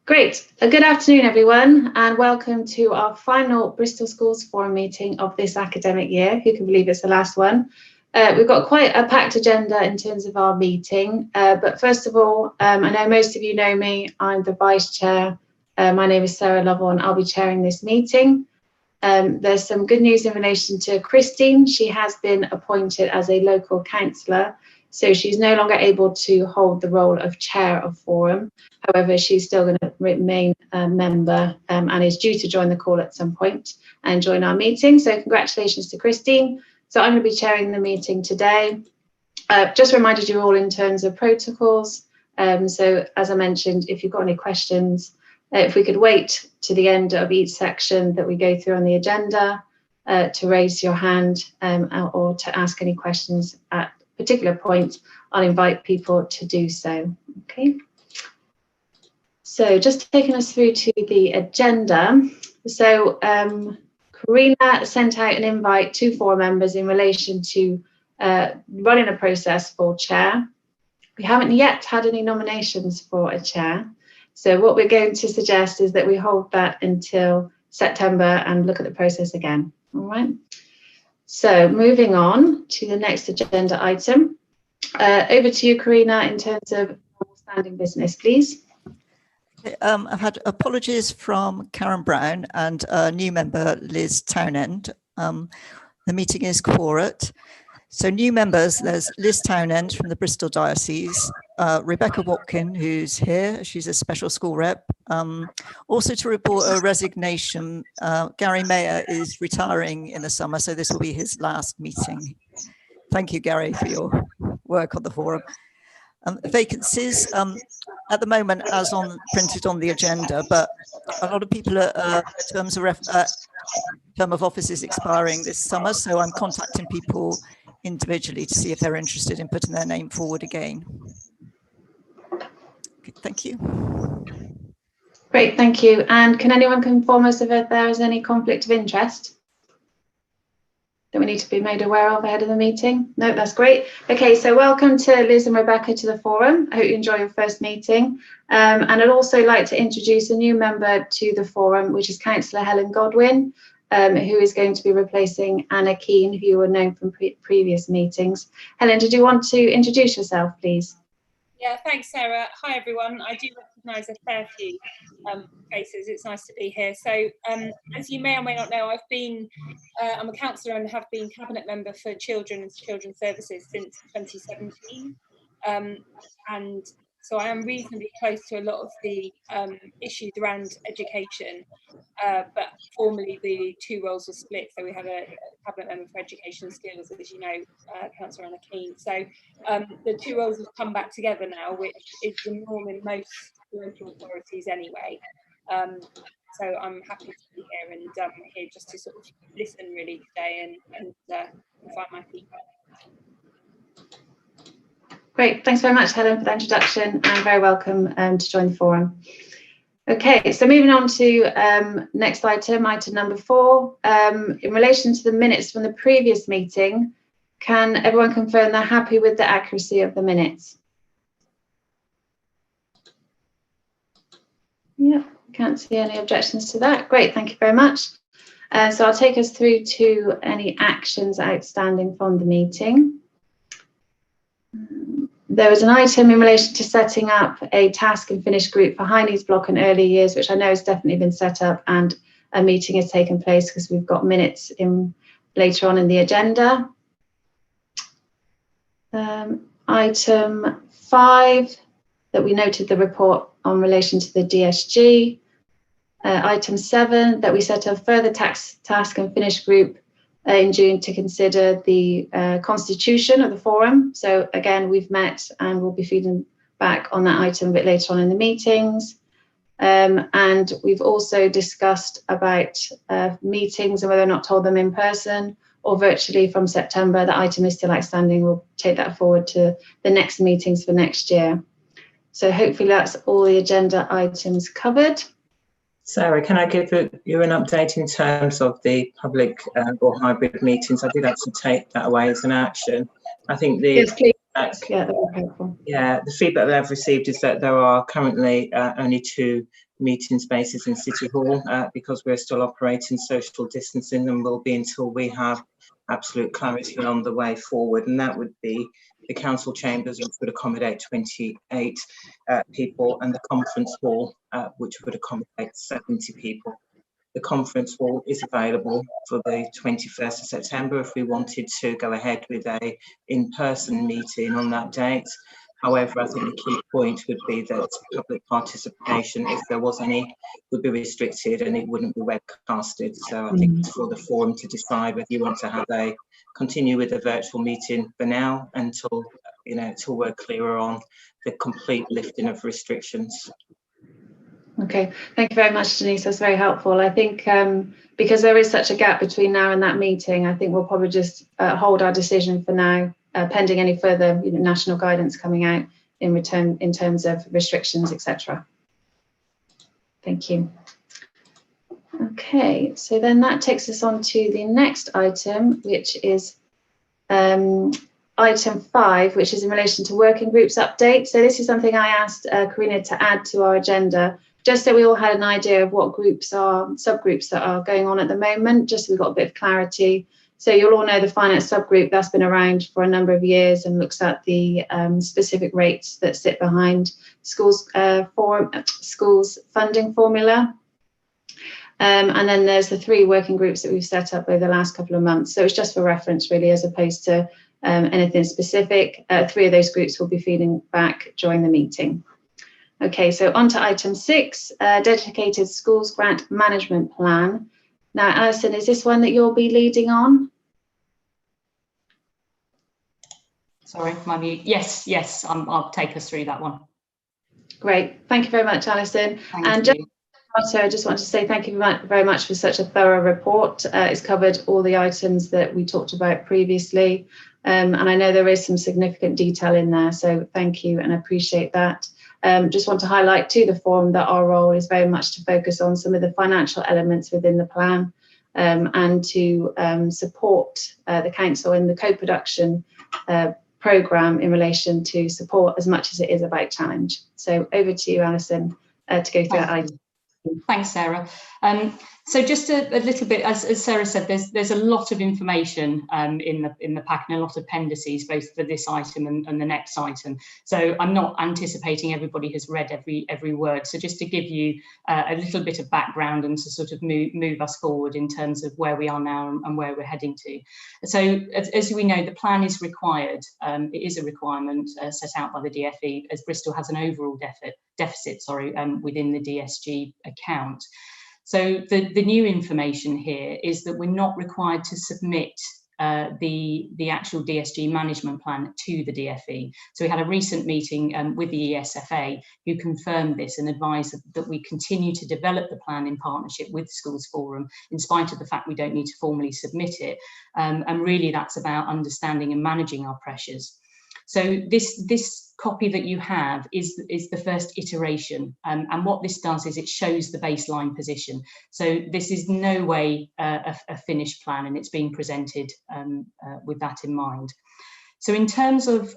Great. Good afternoon, everyone, and welcome to our final Bristol Schools Forum meeting of this academic year. Who can believe it's the last one? We've got quite a packed agenda in terms of our meeting. But first of all, I know most of you know me. I'm the Vice Chair. My name is Sarah Lovell, and I'll be chairing this meeting. There's some good news in relation to Christine. She has been appointed as a local councillor, so she's no longer able to hold the role of Chair of Forum. However, she's still going to remain a member and is due to join the call at some point and join our meeting. So congratulations to Christine. So I'm going to be chairing the meeting today. Just reminded you all in terms of protocols. So as I mentioned, if you've got any questions, if we could wait to the end of each section that we go through on the agenda to raise your hand or to ask any questions at particular points, I'll invite people to do so. Okay. So just taking us through to the agenda. So Karina sent out an invite to forum members in relation to running a process for chair. We haven't yet had any nominations for a chair. So what we're going to suggest is that we hold that until September and look at the process again. All right. So moving on to the next agenda item. Over to you, Karina, in terms of standing business, please. I've had apologies from Karen Brown and a new member, Liz Townend. The meeting is quorate. So new members, there's Liz Townend from the Bristol Diocese, Rebecca Watkin, who's here, she's a special school rep. Also to report a resignation, Gary Mayer is retiring in the summer, so this will be his last meeting. Thank you, Gary, for your work on the forum. Vacancies, at the moment, as printed on the agenda, but a lot of people are term of office is expiring this summer, so I'm contacting people individually to see if they're interested in putting their name forward again. Okay, thank you. Great, thank you. And can anyone inform us if there is any conflict of interest that we need to be made aware of ahead of the meeting? No, that's great. Okay, so welcome to Liz and Rebecca to the forum. I hope you enjoy your first meeting. And I'd also like to introduce a new member to the forum, which is Councillor Helen Godwin, who is going to be replacing Anna Keane, who you will know from previous meetings. Helen, did you want to introduce yourself, please? Yeah, thanks, Sarah. Hi, everyone. I do recognise a fair few faces. It's nice to be here. So, as you may or may not know, I'm a councillor and have been cabinet member for children and children's services since 2017. And so I am reasonably close to a lot of the issues around education, but formally the two roles were split. So we had a cabinet member for education and skills, as you know, Councillor Anna Keane. So the two roles have come back together now, which is the norm in most local authorities anyway. So I'm happy to be here and here just to sort of listen really today and find my feet. Great, thanks very much, Helen, for the introduction, and very welcome to join the forum. Okay, so moving on to next item, item number 4. In relation to the minutes from the previous meeting, can everyone confirm they're happy with the accuracy of the minutes? Yeah, can't see any objections to that. Great, thank you very much. So I'll take us through to any actions outstanding from the meeting. There was an item in relation to setting up a task and finish group for high needs block and early years, which I know has definitely been set up, and a meeting has taken place because we've got minutes in later on in the agenda. Item 5, that we noted the report on relation to the DSG. Item 7, that we set up further task and finish group in June to consider the constitution of the forum. So again, we've met and we'll be feeding back on that item a bit later on in the meetings. And we've also discussed about meetings and whether or not to hold them in person or virtually from September. The item is still outstanding. We'll take that forward to the next meetings for next year. So hopefully that's all the agenda items covered. Sarah, can I give you an update in terms of the public or hybrid meetings? I did actually take that away as an action. I think the yes, please. Yeah, that would be helpful. Yeah, the feedback that I've received is that there are currently only 2 meeting spaces in City Hall because we're still operating social distancing, and will be until we have absolute clarity on the way forward. And that would be the council chambers, which would accommodate 28 people, and the conference hall, which would accommodate 70 people. The conference hall is available for the 21st of September if we wanted to go ahead with a in-person meeting on that date. However, I think the key point would be that public participation, if there was any, would be restricted and it wouldn't be webcasted. So I think it's for the forum to decide whether you want to have continue with a virtual meeting for now until, until we're clearer on the complete lifting of restrictions. Okay, thank you very much, Denise. That's very helpful. I think because there is such a gap between now and that meeting, I think we'll probably just hold our decision for now, pending any further national guidance coming out in terms of restrictions, etc. Thank you. Okay, so then that takes us on to the next item, which is item 5, which is in relation to working groups update. So this is something I asked Karina to add to our agenda, just so we all had an idea of what subgroups that are going on at the moment, just so we got a bit of clarity. So you'll all know the finance subgroup that's been around for a number of years and looks at the specific rates that sit behind schools funding formula. And then there's the 3 working groups that we've set up over the last couple of months. So it's just for reference, really, as opposed to anything specific. 3 of those groups will be feeding back during the meeting. Okay, so on to item 6, dedicated schools grant management plan. Now, Alison, is this one that you'll be leading on? Sorry, my mute. Yes, I'll take us through that one. Great, thank you very much, Alison. Thank you. So I just want to say thank you very much for such a thorough report. It's covered all the items that we talked about previously. And I know there is some significant detail in there, so thank you and I appreciate that. Just want to highlight to the forum that our role is very much to focus on some of the financial elements within the plan and to support the council in the co-production programme in relation to support as much as it is about challenge. So over to you, Alison, to go through that item. Thanks, Sarah. So just a little bit, as Sarah said, there's a lot of information in the pack and a lot of appendices, both for this item and the next item. So I'm not anticipating everybody has read every word. So just to give you a little bit of background and to sort of move us forward in terms of where we are now and where we're heading to. So as we know, the plan is required. It is a requirement set out by the DfE, as Bristol has an overall deficit within the DSG account. So the new information here is that we're not required to submit the actual DSG management plan to the DfE. So we had a recent meeting with the ESFA who confirmed this and advised that we continue to develop the plan in partnership with Schools Forum, in spite of the fact we don't need to formally submit it. And really that's about understanding and managing our pressures. So this copy that you have is the first iteration, and what this does is it shows the baseline position. So this is no way a finished plan, and it's being presented with that in mind. So in terms of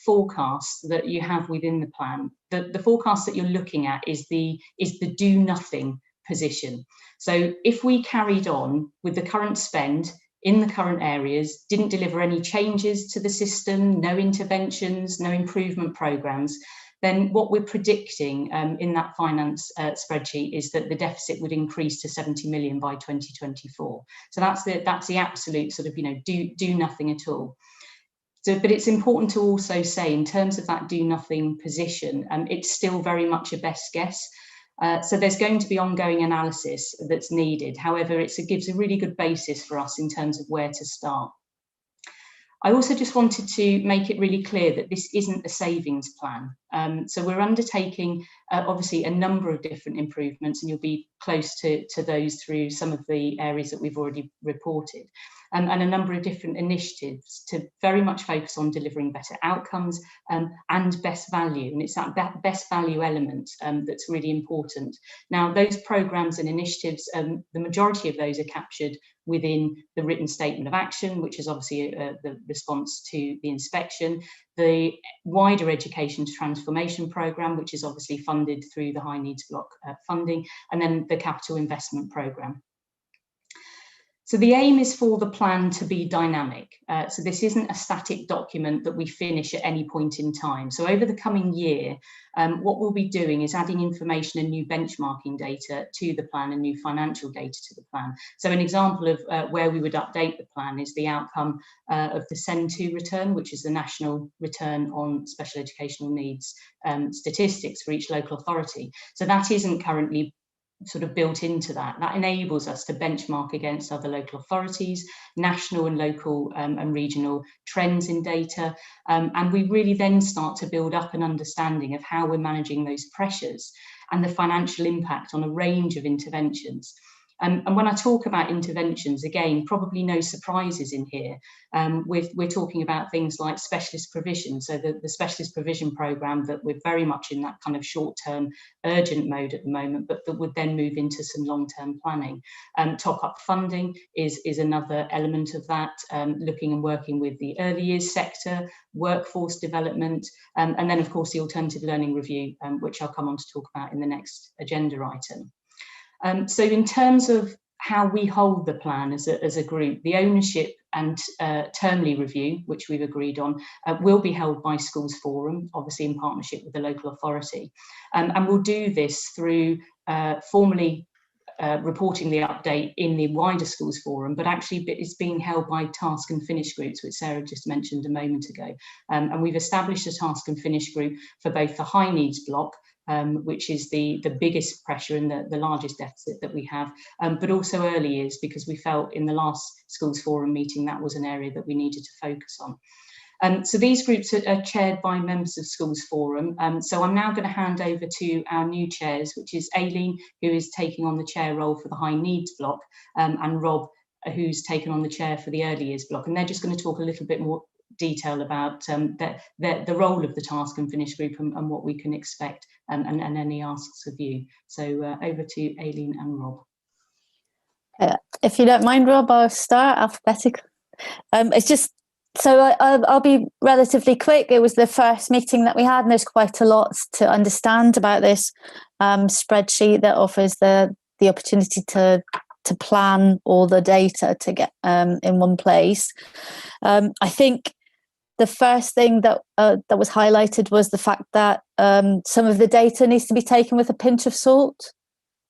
forecasts that you have within the plan, the forecast that you're looking at is the do nothing position. So if we carried on with the current spend in the current areas, didn't deliver any changes to the system, no interventions, no improvement programmes, then what we're predicting in that finance spreadsheet is that the deficit would increase to 70 million by 2024. So that's the absolute sort of, do nothing at all. So, but it's important to also say, in terms of that do nothing position, it's still very much a best guess. So there's going to be ongoing analysis that's needed. However, it gives a really good basis for us in terms of where to start. I also just wanted to make it really clear that this isn't a savings plan. So we're undertaking, obviously, a number of different improvements, and you'll be close to those through some of the areas that we've already reported. and a number of different initiatives to very much focus on delivering better outcomes and best value. And it's that best value element that's really important. Now, those programmes and initiatives, the majority of those are captured within the written statement of action, which is obviously the response to the inspection, the wider education transformation programme, which is obviously funded through the high needs block funding, and then the capital investment programme. So the aim is for the plan to be dynamic. So this isn't a static document that we finish at any point in time. So over the coming year, what we'll be doing is adding information and new benchmarking data to the plan and new financial data to the plan. So an example of where we would update the plan is the outcome of the SEN2 return, which is the national return on special educational needs statistics for each local authority. So that isn't currently sort of built into that. That enables us to benchmark against other local authorities, national and local and regional trends in data. And we really then start to build up an understanding of how we're managing those pressures and the financial impact on a range of interventions. And when I talk about interventions, again, probably no surprises in here. We're talking about things like specialist provision. So the specialist provision programme that we're very much in that kind of short-term urgent mode at the moment, but that would then move into some long-term planning. Top-up funding is another element of that, looking and working with the early years sector, workforce development, and then of course the alternative learning review, which I'll come on to talk about in the next agenda item. So in terms of how we hold the plan as a group, the ownership and termly review, which we've agreed on, will be held by Schools Forum, obviously in partnership with the local authority. And we'll do this through formally reporting the update in the wider Schools Forum, but actually it's being held by task and finish groups, which Sarah just mentioned a moment ago. And we've established a task and finish group for both the high needs block, which is the biggest pressure and the largest deficit that we have, but also early years, because we felt in the last Schools Forum meeting that was an area that we needed to focus on. So these groups are chaired by members of Schools Forum. So I'm now going to hand over to our new chairs, which is Aileen, who is taking on the chair role for the high needs block, and Rob, who's taken on the chair for the early years block. And they're just going to talk a little bit more detail about the role of the task and finish group and what we can expect and any asks of you. So over to Aileen and Rob. If you don't mind, Rob, I'll start alphabetically. It's just, so I'll be relatively quick. It was the first meeting that we had, and there's quite a lot to understand about this spreadsheet that offers the opportunity to plan all the data to get in one place. I think the first thing that was highlighted was the fact that some of the data needs to be taken with a pinch of salt.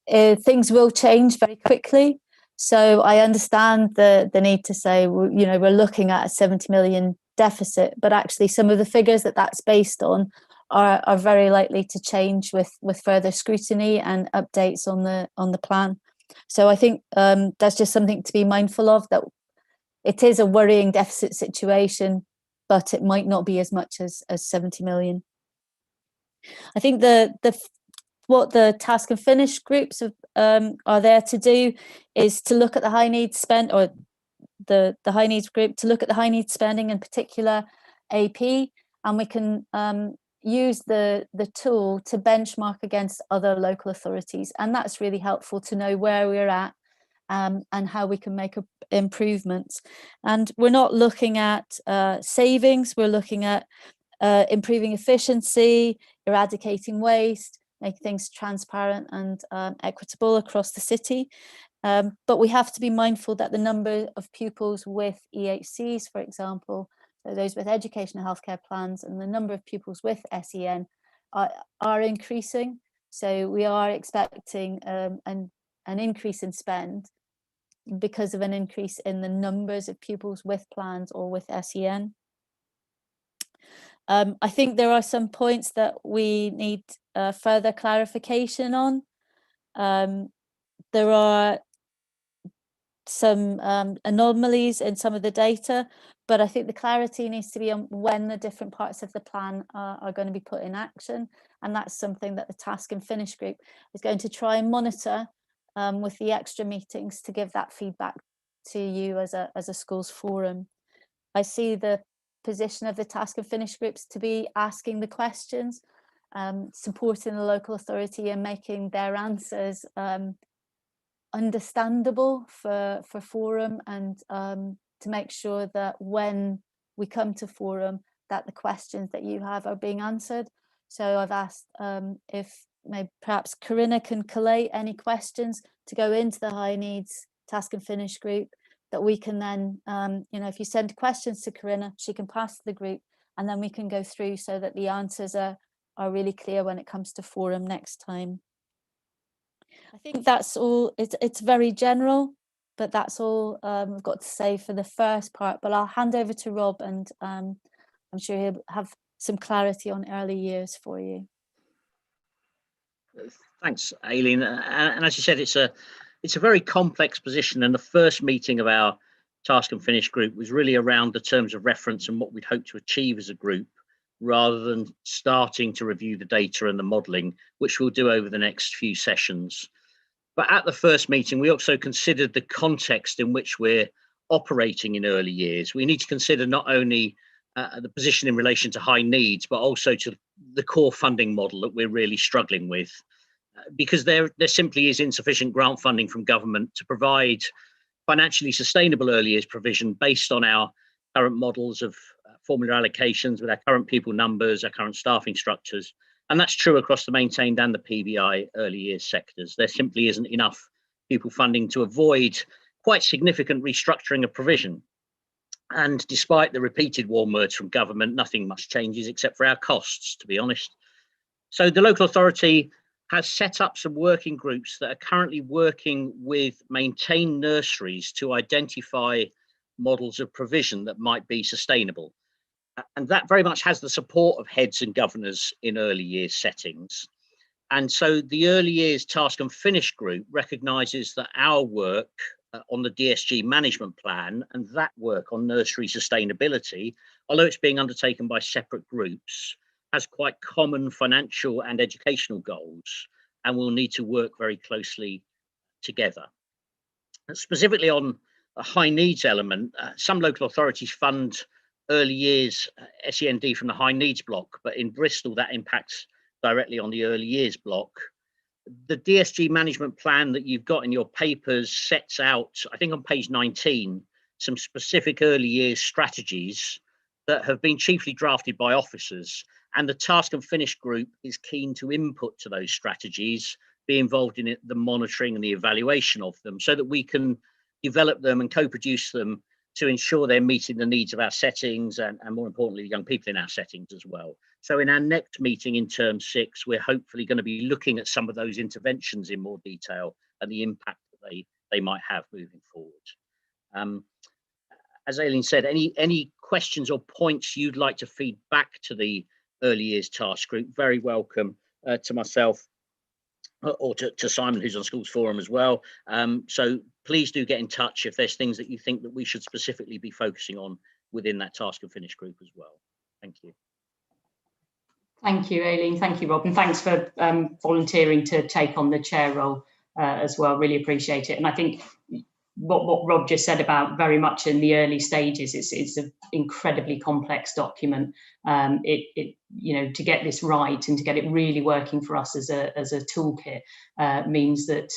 Things will change very quickly. So I understand the need to say, you know, we're looking at a 70 million deficit, but actually some of the figures that's based on are very likely to change with further scrutiny and updates on the plan. So I think that's just something to be mindful of, that it is a worrying deficit situation, but it might not be as much as 70 million. I think what the task and finish groups are there to do is to look at the high needs spend, or the high needs group to look at the high needs spending, in particular AP, and we can use the tool to benchmark against other local authorities, and that's really helpful to know where we're at and how we can make improvements. And we're not looking at savings, we're looking at improving efficiency, eradicating waste, make things transparent and equitable across the city. But we have to be mindful that the number of pupils with EHCs, for example, so those with educational healthcare plans, and the number of pupils with SEN are increasing. So we are expecting an increase in spend because of an increase in the numbers of pupils with plans or with SEN. I think there are some points that we need further clarification on. There are some anomalies in some of the data, but I think the clarity needs to be on when the different parts of the plan are going to be put in action, and that's something that the task and finish group is going to try and monitor with the extra meetings to give that feedback to you as a schools forum. I see the position of the task and finish groups to be asking the questions, supporting the local authority and making their answers understandable for forum, and to make sure that when we come to forum that the questions that you have are being answered. So I've asked if maybe perhaps Corinna can collate any questions to go into the high needs task and finish group, that we can then, you know, if you send questions to Corinna, she can pass to the group, and then we can go through so that the answers are really clear when it comes to forum next time. I think that's all. It's very general, but that's all we've got to say for the first part. But I'll hand over to Rob, and I'm sure he'll have some clarity on early years for you. Thanks, Aileen. And as you said, it's a very complex position, and the first meeting of our task and finish group was really around the terms of reference and what we'd hope to achieve as a group, rather than starting to review the data and the modelling, which we'll do over the next few sessions. But at the first meeting, we also considered the context in which we're operating in early years. We need to consider not only the position in relation to high needs, but also to the core funding model that we're really struggling with, because there simply is insufficient grant funding from government to provide financially sustainable early years provision based on our current models of formula allocations with our current pupil numbers, our current staffing structures. And that's true across the maintained and the PBI early years sectors. There simply isn't enough pupil funding to avoid quite significant restructuring of provision. And despite the repeated warm words from government, nothing much changes except for our costs, to be honest. So the local authority has set up some working groups that are currently working with maintained nurseries to identify models of provision that might be sustainable. And that very much has the support of heads and governors in early years settings. And so the early years task and finish group recognises that our work on the DSG management plan and that work on nursery sustainability, although it's being undertaken by separate groups, has quite common financial and educational goals, and will need to work very closely together. Specifically on a high needs element, some local authorities fund early years SEND from the high needs block, but in Bristol that impacts directly on the early years block. The DSG management plan that you've got in your papers sets out, I think on page 19, some specific early years strategies that have been chiefly drafted by officers, and the task and finish group is keen to input to those strategies, be involved in the monitoring and the evaluation of them, so that we can develop them and co-produce them to ensure they're meeting the needs of our settings and more importantly, the young people in our settings as well. So in our next meeting in term 6, we're hopefully going to be looking at some of those interventions in more detail and the impact that they might have moving forward. As Aileen said, any questions or points you'd like to feed back to the early years task group, very welcome to myself or to Simon, who's on Schools Forum as well. So please do get in touch if there's things that you think that we should specifically be focusing on within that task and finish group as well. Thank you. Thank you, Aileen. Thank you, Rob. And thanks for volunteering to take on the chair role as well. Really appreciate it. And I think what Rob just said about very much in the early stages, it's an incredibly complex document. You know, to get this right and to get it really working for us as a toolkit means that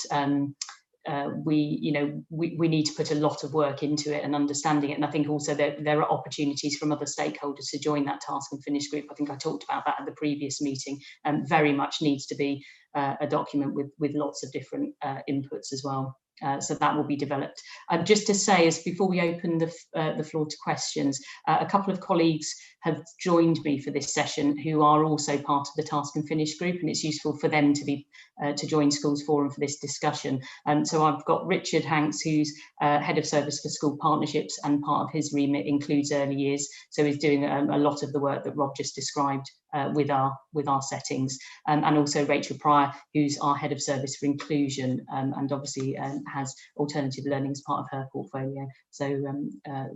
we need to put a lot of work into it and understanding it. And I think also there are opportunities from other stakeholders to join that task and finish group. I think I talked about that at the previous meeting, and very much needs to be a document with lots of different inputs as well. So that will be developed. Just to say, as before we open the floor to questions, a couple of colleagues have joined me for this session who are also part of the task and finish group, and it's useful for them to be to join Schools Forum for this discussion. So I've got Richard Hanks, who's Head of Service for School Partnerships, and part of his remit includes early years, so he's doing a lot of the work that Rob just described with our settings, and also Rachel Pryor, who's our Head of Service for Inclusion, and obviously has alternative learning as part of her portfolio. So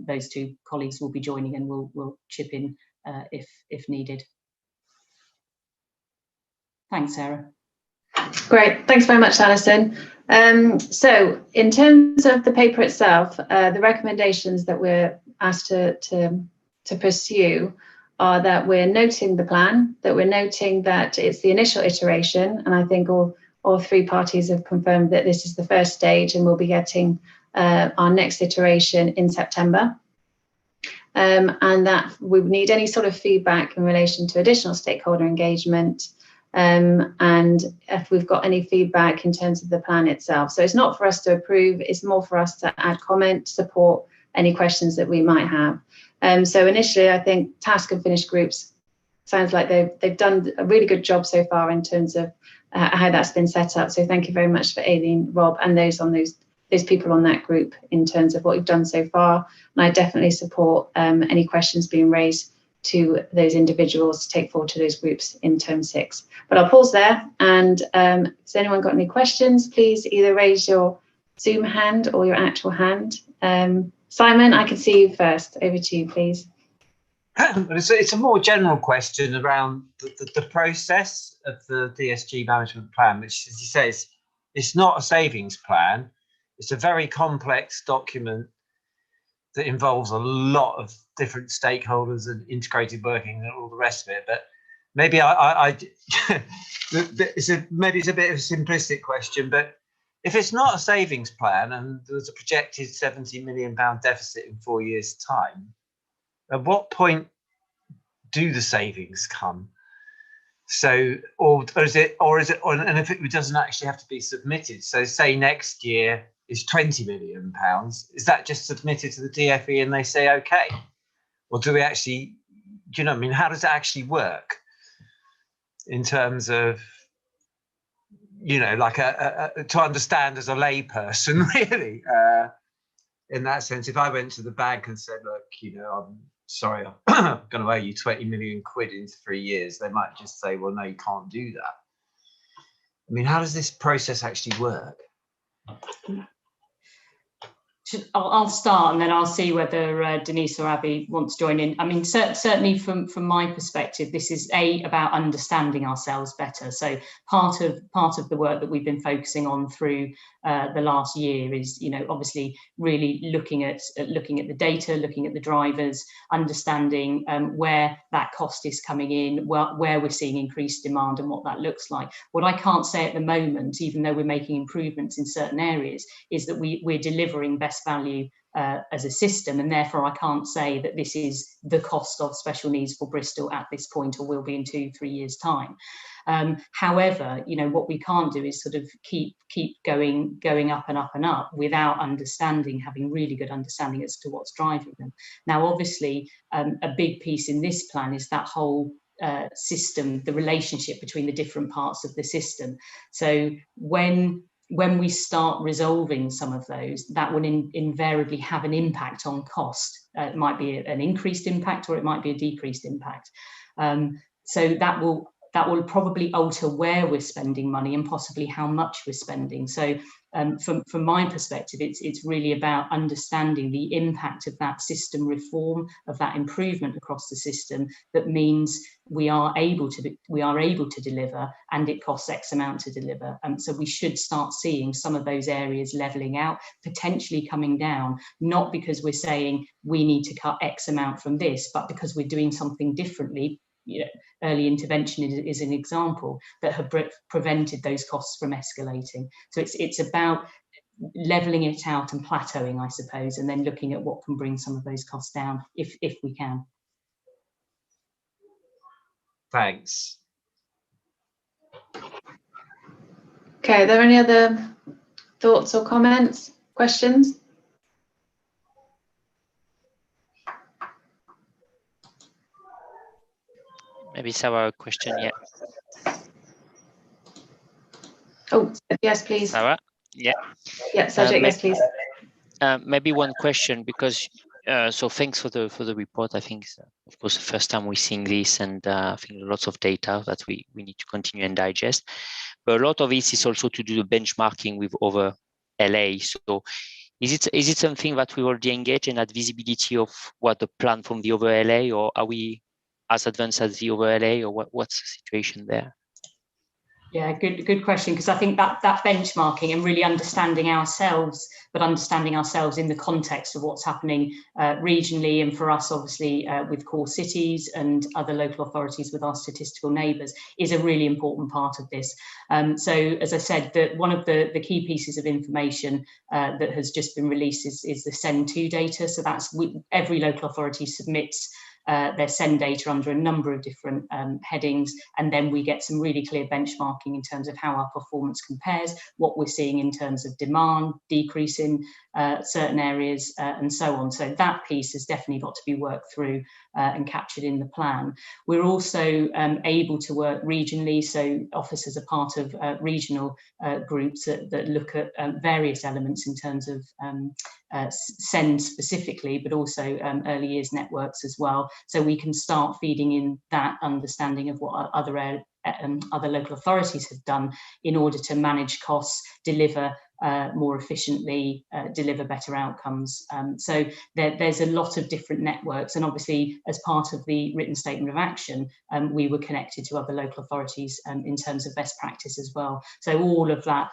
those two colleagues will be joining and will chip in if needed. Thanks, Sarah. Great, thanks very much, Alison. So in terms of the paper itself, the recommendations that we're asked to pursue are that we're noting the plan, that we're noting that it's the initial iteration, and I think all three parties have confirmed that this is the first stage, and we'll be getting our next iteration in September. And that we need any sort of feedback in relation to additional stakeholder engagement, and if we've got any feedback in terms of the plan itself. So it's not for us to approve, it's more for us to add comment, support any questions that we might have. So initially, I think task and finish groups sounds like they've done a really good job so far in terms of how that's been set up. So thank you very much for Aileen, Rob, and those people on that group in terms of what you've done so far. And I definitely support any questions being raised to those individuals to take forward to those groups in term 6. But I'll pause there, and has anyone got any questions? Please either raise your Zoom hand or your actual hand. Simon, I can see you first. Over to you, please. It's a more general question around the process of the DSG management plan, which, as you say, it's not a savings plan. It's a very complex document that involves a lot of different stakeholders and integrated working and all the rest of it. But maybe it's a bit of a simplistic question, but if it's not a savings plan and there's a projected £70 million deficit in 4 years' time, at what point do the savings come? So, or is it, and if it doesn't actually have to be submitted, so say next year is £20 million, is that just submitted to the DFE and they say okay? Or do we actually, do you know what I mean? How does it actually work in terms of, you know, like to understand as a layperson, really, in that sense? If I went to the bank and said, look, you know, I'm sorry, I'm going to owe you 20 million quid in 3 years, they might just say, well, no, you can't do that. I mean, how does this process actually work? I'll start and then I'll see whether Denise or Abby want to join in. I mean, certainly from my perspective, this is about understanding ourselves better. So part of the work that we've been focusing on through the last year is, you know, obviously really looking at the data, looking at the drivers, understanding where that cost is coming in, where we're seeing increased demand and what that looks like. What I can't say at the moment, even though we're making improvements in certain areas, is that we're delivering best value as a system, and therefore I can't say that this is the cost of special needs for Bristol at this point, or will be in 2-3 years' time. However, you know, what we can't do is sort of keep going up and up and up without having really good understanding as to what's driving them. Now, obviously, a big piece in this plan is that whole system, the relationship between the different parts of the system. So when we start resolving some of those, that will invariably have an impact on cost. It might be an increased impact, or it might be a decreased impact. So that will probably alter where we're spending money and possibly how much we're spending. So from my perspective, it's really about understanding the impact of that system reform, of that improvement across the system, that means we are able to deliver, and it costs X amount to deliver. So we should start seeing some of those areas levelling out, potentially coming down, not because we're saying we need to cut X amount from this, but because we're doing something differently. You know, early intervention is an example that have prevented those costs from escalating. So it's about levelling it out and plateauing, I suppose, and then looking at what can bring some of those costs down if we can. Thanks. Okay, are there any other thoughts or comments, questions? Maybe Sarah, a question, yeah. Oh, yes, please. Sarah, yeah. Yeah, Sajid, yes, please. Maybe one question, because so thanks for the report. I think it's, of course, the first time we're seeing this, and I think lots of data that we need to continue and digest. But a lot of this is also to do the benchmarking with other LA. So is it something that we already engage in, that visibility of what the plan from the other LA, or are we as advanced as the other LA, or what's the situation there? Yeah, good question, because I think that benchmarking and really understanding ourselves, but understanding ourselves in the context of what's happening regionally, and for us obviously with core cities and other local authorities with our statistical neighbours, is a really important part of this. So as I said, one of the key pieces of information that has just been released is the SEND2 data. So that's every local authority submits their SEND data under a number of different headings, and then we get some really clear benchmarking in terms of how our performance compares, what we're seeing in terms of demand, decrease in certain areas, and so on. So that piece has definitely got to be worked through and captured in the plan. We're also able to work regionally, so officers are part of regional groups that look at various elements in terms of SEND specifically, but also early years networks as well. So we can start feeding in that understanding of what other local authorities have done in order to manage costs, deliver more efficiently, deliver better outcomes. So there's a lot of different networks, and obviously as part of the written statement of action, we were connected to other local authorities in terms of best practice as well. So all of that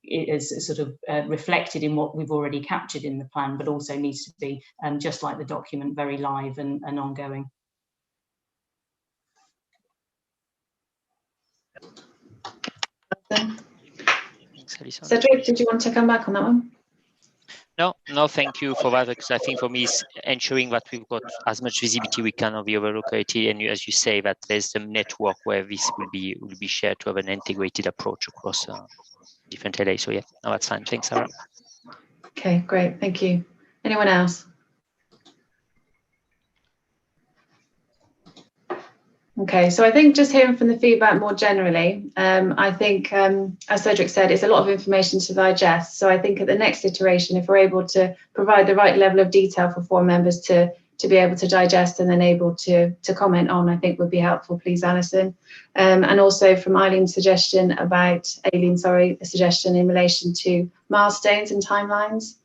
is sort of reflected in what we've already captured in the plan, but also needs to be, just like the document, very live and ongoing. Cedric, did you want to come back on that one? No, thank you for that, because I think for me it's ensuring that we've got as much visibility we can of the other locality, and as you say, that there's a network where this will be shared to have an integrated approach across different LA. So yeah, no, that's fine. Thanks, Sarah. Okay, great, thank you. Anyone else? Okay, so I think just hearing from the feedback more generally, I think, as Cedric said, it's a lot of information to digest. So I think at the next iteration, if we're able to provide the right level of detail for forum members to be able to digest and then able to comment on, I think would be helpful, please, Alison. And also from Eileen's suggestion a suggestion in relation to milestones and timelines.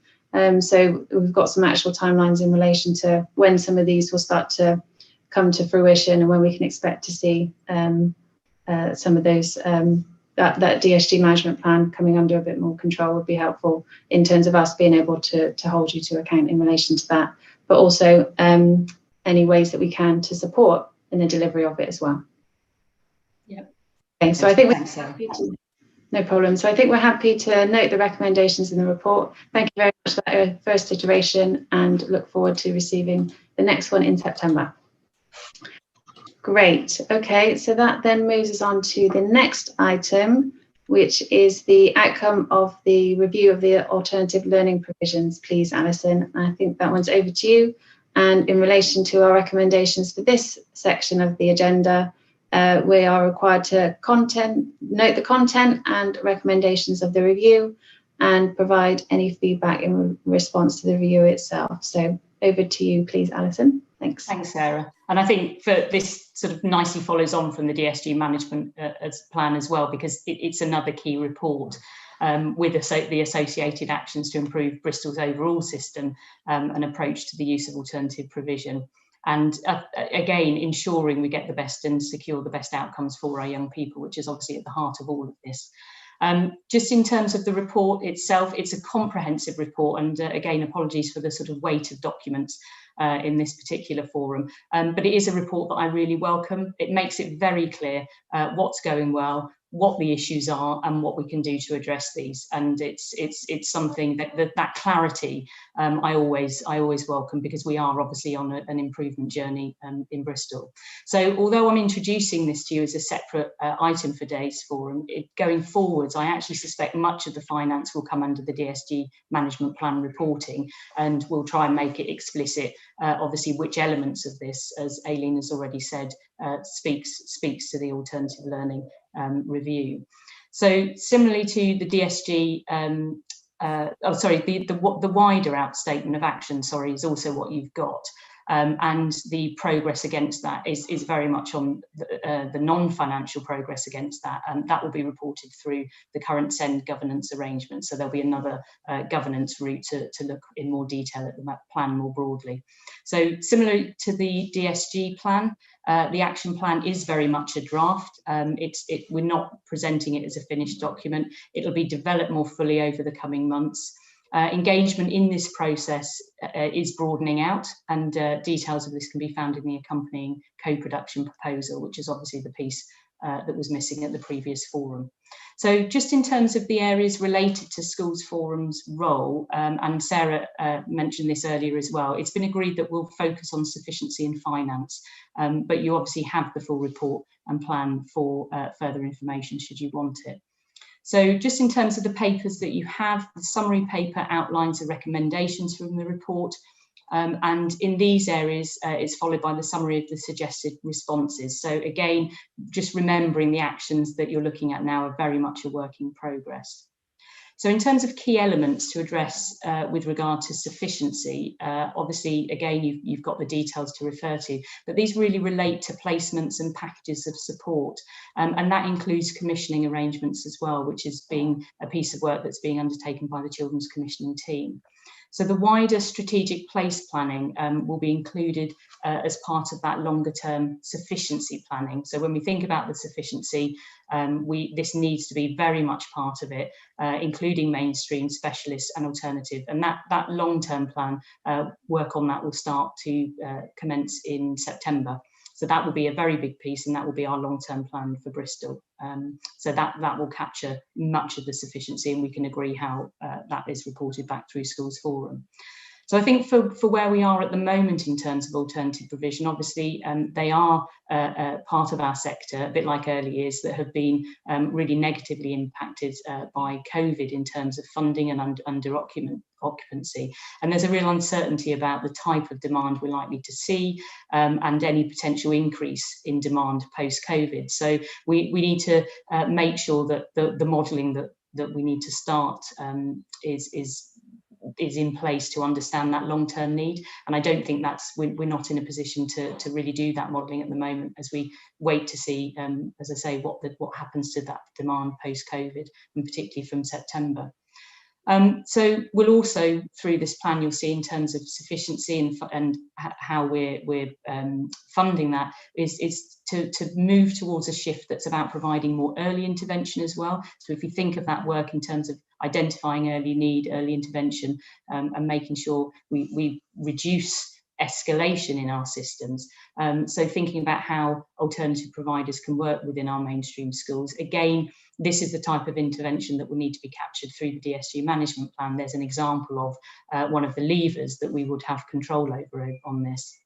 So we've got some actual timelines in relation to when some of these will start to come to fruition and when we can expect to see some of those, that DSG management plan coming under a bit more control would be helpful in terms of us being able to hold you to account in relation to that, but also any ways that we can to support in the delivery of it as well. Yep. Okay, so I think we're happy to, no problem. So I think we're happy to note the recommendations in the report. Thank you very much for that first iteration, and look forward to receiving the next one in September. Great. Okay, so that then moves us on to the next item, which is the outcome of the review of the alternative learning provisions. Please, Alison, I think that one's over to you. And in relation to our recommendations for this section of the agenda, we are required to note the content and recommendations of the review and provide any feedback in response to the review itself. So over to you, please, Alison. Thanks. Thanks, Sarah. And I think for this sort of nicely follows on from the DSG management plan as well, because it's another key report with the associated actions to improve Bristol's overall system and approach to the use of alternative provision. And again, ensuring we get the best and secure the best outcomes for our young people, which is obviously at the heart of all of this. Just in terms of the report itself, it's a comprehensive report, and again, apologies for the sort of weight of documents in this particular forum, but it is a report that I really welcome. It makes it very clear what's going well, what the issues are, and what we can do to address these. And it's something that clarity I always welcome, because we are obviously on an improvement journey in Bristol. So although I'm introducing this to you as a separate item for today's forum, going forwards, I actually suspect much of the finance will come under the DSG management plan reporting, and we'll try and make it explicit, obviously, which elements of this, as Aileen has already said, speaks to the alternative learning review. So similarly to the DSG, the wider out statement of action, is also what you've got. and the progress against that is very much on the non-financial progress against that, and that will be reported through the current SEND governance arrangement. So there'll be another governance route to look in more detail at the plan more broadly. So similar to the DSG plan, the action plan is very much a draft. We're not presenting it as a finished document. It'll be developed more fully over the coming months. Engagement in this process is broadening out, and details of this can be found in the accompanying co-production proposal, which is obviously the piece that was missing at the previous forum. So just in terms of the areas related to Schools Forum's role, and Sarah mentioned this earlier as well, it's been agreed that we'll focus on sufficiency and finance, but you obviously have the full report and plan for further information should you want it. So just in terms of the papers that you have, the summary paper outlines the recommendations from the report, and in these areas it's followed by the summary of the suggested responses. So again, just remembering the actions that you're looking at now are very much a work in progress. So in terms of key elements to address with regard to sufficiency, obviously, again, you've got the details to refer to, but these really relate to placements and packages of support. And that includes commissioning arrangements as well, which is being a piece of work that's being undertaken by the Children's Commissioning team. So the wider strategic place planning will be included as part of that longer term sufficiency planning. So when we think about the sufficiency, this needs to be very much part of it, including mainstream, specialist and alternative. And that long-term plan, work on that will start to commence in September. So that will be a very big piece, and that will be our long-term plan for Bristol. So that will capture much of the sufficiency, and we can agree how that is reported back through Schools Forum. So I think for where we are at the moment in terms of alternative provision, obviously they are part of our sector, a bit like early years, that have been really negatively impacted by COVID in terms of funding and under occupancy. And there's a real uncertainty about the type of demand we're likely to see and any potential increase in demand post-COVID. So we need to make sure that the modelling that we need to start is in place to understand that long-term need, and I don't think we're not in a position to really do that modelling at the moment, as we wait to see, as I say, what happens to that demand post-COVID, and particularly from September. So we'll also, through this plan, you'll see in terms of sufficiency and how we're funding that is to move towards a shift that's about providing more early intervention as well. So if you think of that work in terms of identifying early need, early intervention, and making sure we reduce escalation in our systems. So thinking about how alternative providers can work within our mainstream schools. Again, this is the type of intervention that will need to be captured through the DSG management plan. There's an example of one of the levers that we would have control over on this.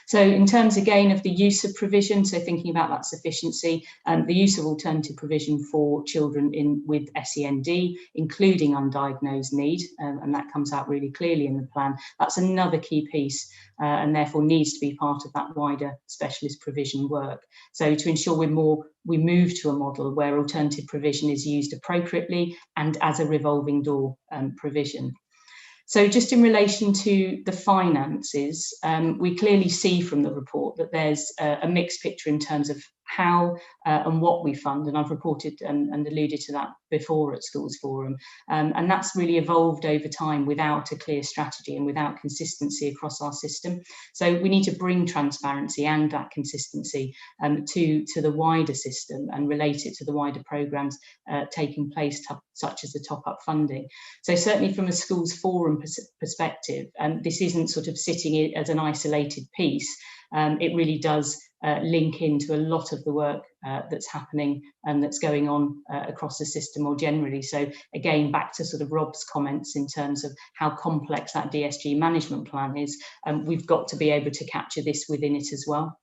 So in terms again of the use of provision, so thinking about that sufficiency, the use of alternative provision for children with SEND, including undiagnosed need, and that comes out really clearly in the plan. That's another key piece and therefore needs to be part of that wider specialist provision work. So to ensure we move to a model where alternative provision is used appropriately and as a revolving door provision. So just in relation to the finances, we clearly see from the report that there's a mixed picture in terms of how and what we fund, and I've reported and alluded to that before at Schools Forum, and that's really evolved over time without a clear strategy and without consistency across our system. So we need to bring transparency and that consistency to the wider system and relate it to the wider programmes taking place, such as the top-up funding. So certainly from a Schools Forum perspective, this isn't sort of sitting as an isolated piece. It really does link into a lot of the work that's happening and that's going on across the system more generally. So again, back to sort of Rob's comments in terms of how complex that DSG management plan is, we've got to be able to capture this within it as well.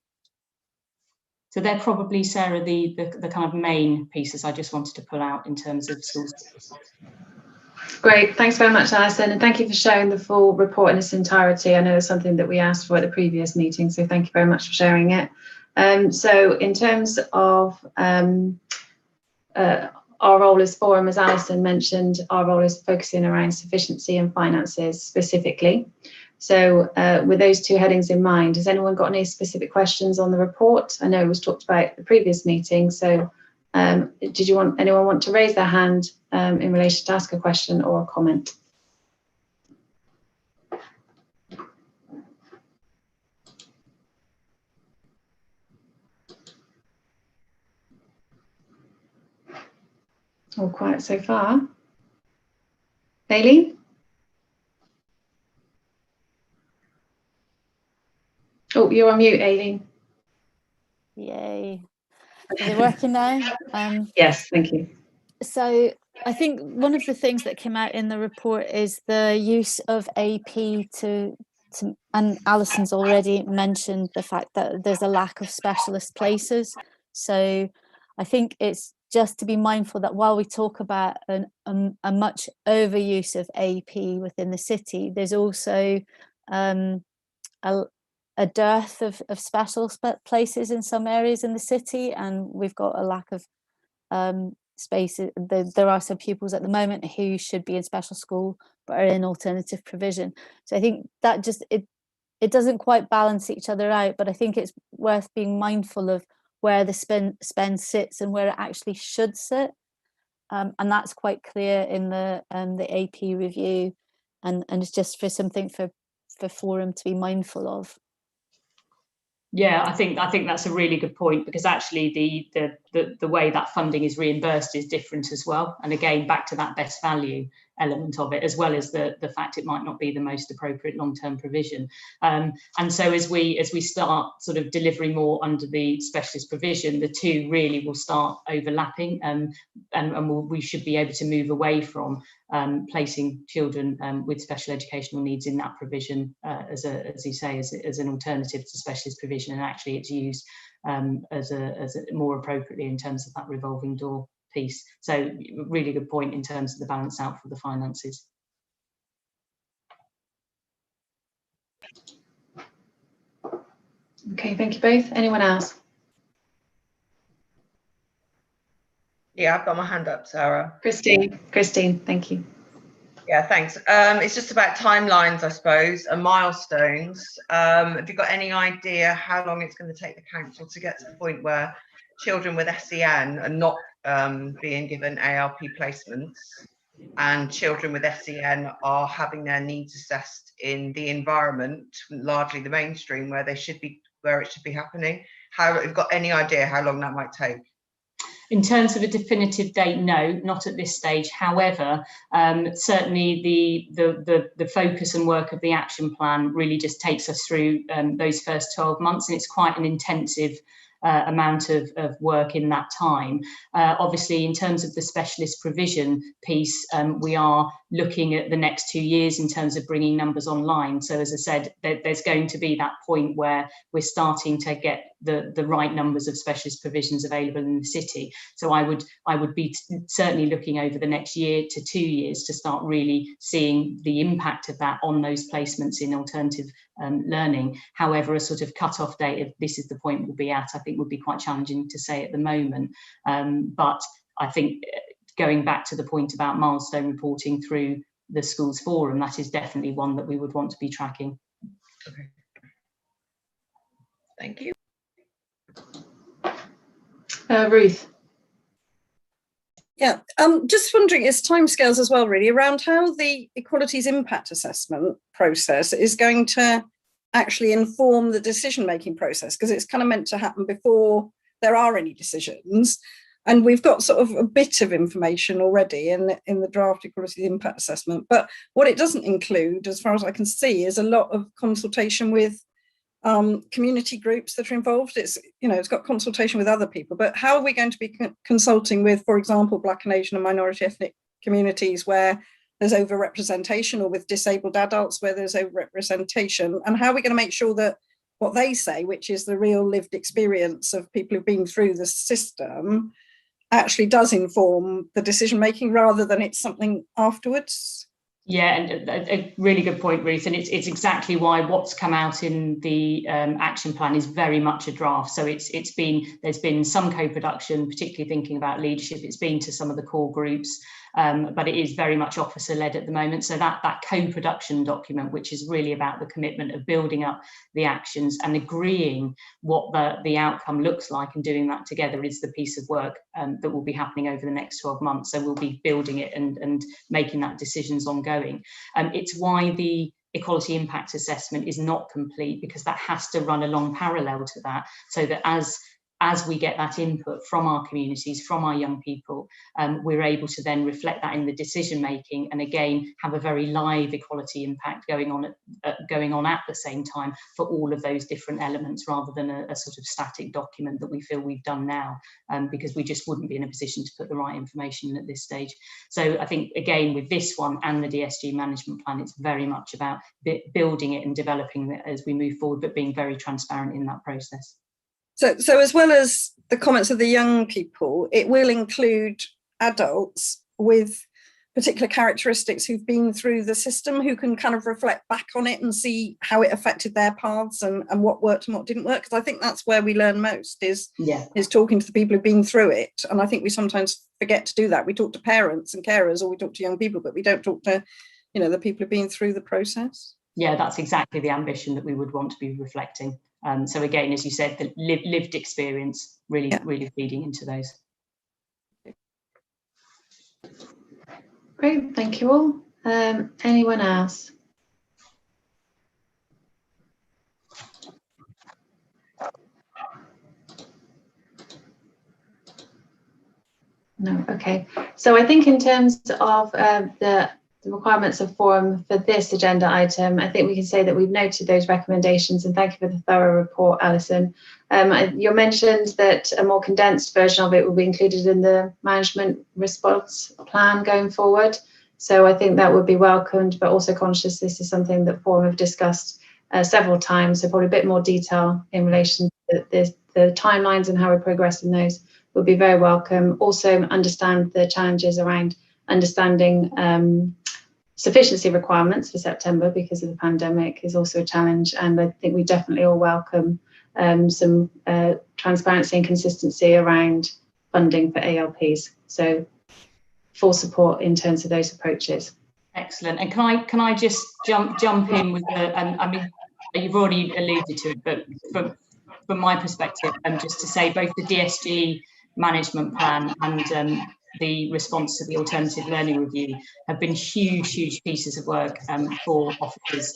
So they're probably, Sarah, the kind of main pieces I just wanted to pull out in terms of schools. Great, thanks very much, Alison, and thank you for sharing the full report in its entirety. I know it's something that we asked for at the previous meeting, so thank you very much for sharing it. So in terms of our role as forum, as Alison mentioned, our role is focusing around sufficiency and finances specifically. So with those two headings in mind, has anyone got any specific questions on the report? I know it was talked about at the previous meeting, so did anyone want to raise their hand in relation to ask a question or a comment? All quiet so far. Aileen? Oh, you're on mute, Aileen. Yay. Is it working now? Yes, thank you. So I think one of the things that came out in the report is the use of AP to and Alison's already mentioned the fact that there's a lack of specialist places. So I think it's just to be mindful that while we talk about a much overuse of AP within the city, there's also a dearth of special places in some areas in the city, and we've got a lack of spaces. There are some pupils at the moment who should be in special school but are in alternative provision. So I think that just it doesn't quite balance each other out, but I think it's worth being mindful of where the spend sits and where it actually should sit, and that's quite clear in the AP review, and it's just for something for Forum to be mindful of. Yeah, I think that's a really good point, because actually the way that funding is reimbursed is different as well. And again, back to that best value element of it, as well as the fact it might not be the most appropriate long-term provision. And so as we start sort of delivering more under the specialist provision, the two really will start overlapping, and we should be able to move away from placing children with special educational needs in that provision as you say, as an alternative to specialist provision, and actually it's used as a more appropriately in terms of that revolving door piece. So really good point in terms of the balance out for the finances. Okay, thank you both. Anyone else? Yeah, I've got my hand up, Sarah. Christine, thank you. Yeah, thanks. It's just about timelines, I suppose, and milestones. Have you got any idea how long it's going to take the council to get to the point where children with SEN are not being given ALP placements, and children with SEN are having their needs assessed in the environment, largely the mainstream, where it should be happening? Have you got any idea how long that might take? In terms of a definitive date, no, not at this stage. However, certainly the focus and work of the action plan really just takes us through those first 12 months, and it's quite an intensive amount of work in that time. Obviously, in terms of the specialist provision piece, we are looking at the next 2 years in terms of bringing numbers online. So as I said, there's going to be that point where we're starting to get the right numbers of specialist provisions available in the city. So I would be certainly looking over the next year to 2 years to start really seeing the impact of that on those placements in alternative learning. However, a sort of cut-off date of this is the point we'll be at, I think would be quite challenging to say at the moment. But I think going back to the point about milestone reporting through the schools forum, that is definitely one that we would want to be tracking. Okay. Thank you. Ruth. Yeah, just wondering, it's timescales as well, really, around how the equalities impact assessment process is going to actually inform the decision-making process, because it's kind of meant to happen before there are any decisions. And we've got sort of a bit of information already in the draft equalities impact assessment. But what it doesn't include, as far as I can see, is a lot of consultation with community groups that are involved. It's got consultation with other people, but how are we going to be consulting with, for example, Black and Asian and minority ethnic communities where there's overrepresentation, or with disabled adults where there's overrepresentation? And how are we going to make sure that what they say, which is the real lived experience of people who've been through the system, actually does inform the decision making rather than it's something afterwards? Yeah, and a really good point, Ruth. And it's exactly why what's come out in the action plan is very much a draft. So there's been some co-production, particularly thinking about leadership. It's been to some of the core groups, but it is very much officer-led at the moment. So that co-production document, which is really about the commitment of building up the actions and agreeing what the outcome looks like and doing that together, is the piece of work that will be happening over the next 12 months. So we'll be building it and making that decisions ongoing. It's why the equality impact assessment is not complete, because that has to run along parallel to that, so that as we get that input from our communities, from our young people, we're able to then reflect that in the decision making, and again have a very live equality impact going on at the same time for all of those different elements, rather than a sort of static document that we feel we've done now, because we just wouldn't be in a position to put the right information in at this stage. So I think again with this one and the DSG management plan, it's very much about building it and developing it as we move forward, but being very transparent in that process. So as well as the comments of the young people, it will include adults with particular characteristics who've been through the system, who can kind of reflect back on it and see how it affected their paths and what worked and what didn't work. Because I think that's where we learn most, is talking to the people who've been through it. And I think we sometimes forget to do that. We talk to parents and carers, or we talk to young people, but we don't talk to, the people who've been through the process. Yeah, that's exactly the ambition that we would want to be reflecting. So again, as you said, the lived experience really feeding into those. Great, thank you all. Anyone else? No, okay. So I think in terms of the requirements of forum for this agenda item, I think we can say that we've noted those recommendations, and thank you for the thorough report, Alison. You mentioned that a more condensed version of it will be included in the management response plan going forward. So I think that would be welcomed, but also conscious this is something that forum have discussed several times, so probably a bit more detail in relation to the timelines and how we progress in those would be very welcome. Also understand the challenges around understanding sufficiency requirements for September because of the pandemic is also a challenge, and I think we definitely all welcome some transparency and consistency around funding for ALPs. So full support in terms of those approaches. Excellent. And can I just jump in with I mean, you've already alluded to it, but from my perspective, just to say both the DSG management plan and the response to the alternative learning review have been huge pieces of work for officers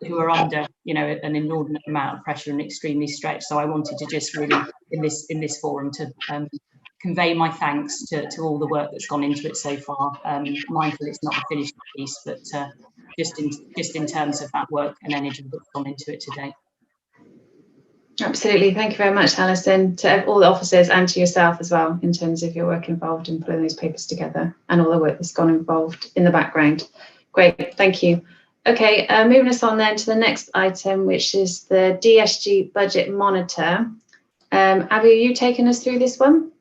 who are under an inordinate amount of pressure and extremely stretched. So I wanted to just really in this forum to convey my thanks to all the work that's gone into it so far. Mindful it's not a finished piece, but just in terms of that work and energy that's gone into it today. Absolutely. Thank you very much, Alison, to all the officers and to yourself as well, in terms of your work involved in pulling those papers together and all the work that's gone involved in the background. Great, thank you. Okay, moving us on then to the next item, which is the DSG Budget Monitor. Abby, are you taking us through this one?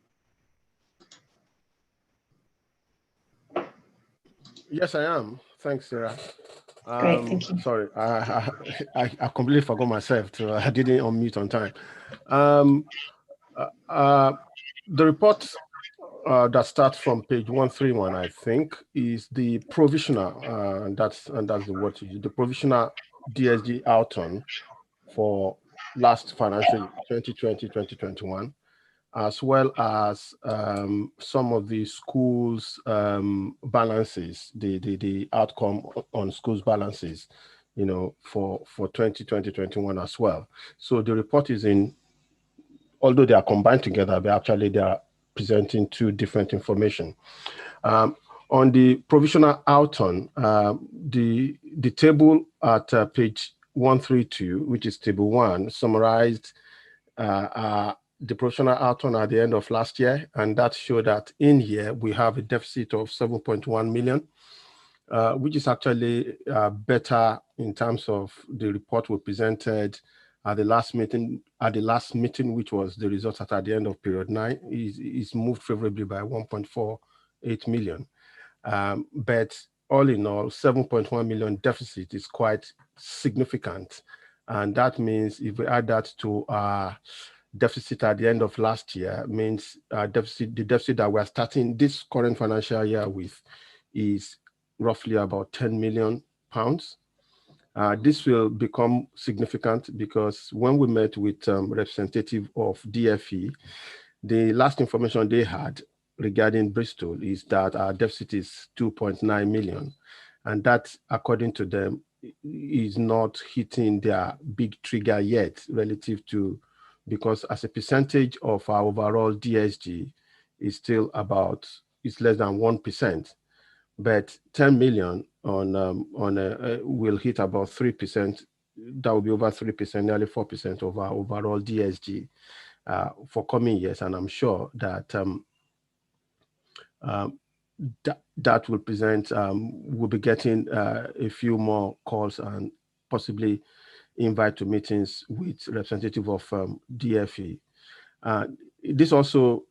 Yes, I am. Thanks, Sarah. Great, thank you. Sorry, I completely forgot myself. I didn't unmute on time. The report that starts from page 131, I think, is the provisional, and that's the word to use, the provisional DSG outturn for last financial year, 2020-2021, as well as some of the schools' balances, the outcome on schools' balances, for 2020-21 as well. So the report is in, although they are combined together, but actually they are presenting two different information. On the provisional outturn, the table at page 132, which is table 1, summarized the provisional outturn at the end of last year, and that showed that in here we have a deficit of 7.1 million, which is actually better in terms of the report we presented at the last meeting. Which was the result at the end of period 9, is moved favorably by 1.48 million. But all in all, 7.1 million deficit is quite significant. And that means if we add that to our deficit at the end of last year, means the deficit that we're starting this current financial year with is roughly about 10 million pounds. This will become significant because when we met with representative of DFE, the last information they had regarding Bristol is that our deficit is 2.9 million. And that, according to them, is not hitting their big trigger yet relative to, because as a percentage of our overall DSG is still about, it's less than 1%. But 10 million will hit about 3%. That will be over 3%, nearly 4% of our overall DSG for coming years. And I'm sure that that will present, we'll be getting a few more calls and possibly invite to meetings with representative of DFE. This also,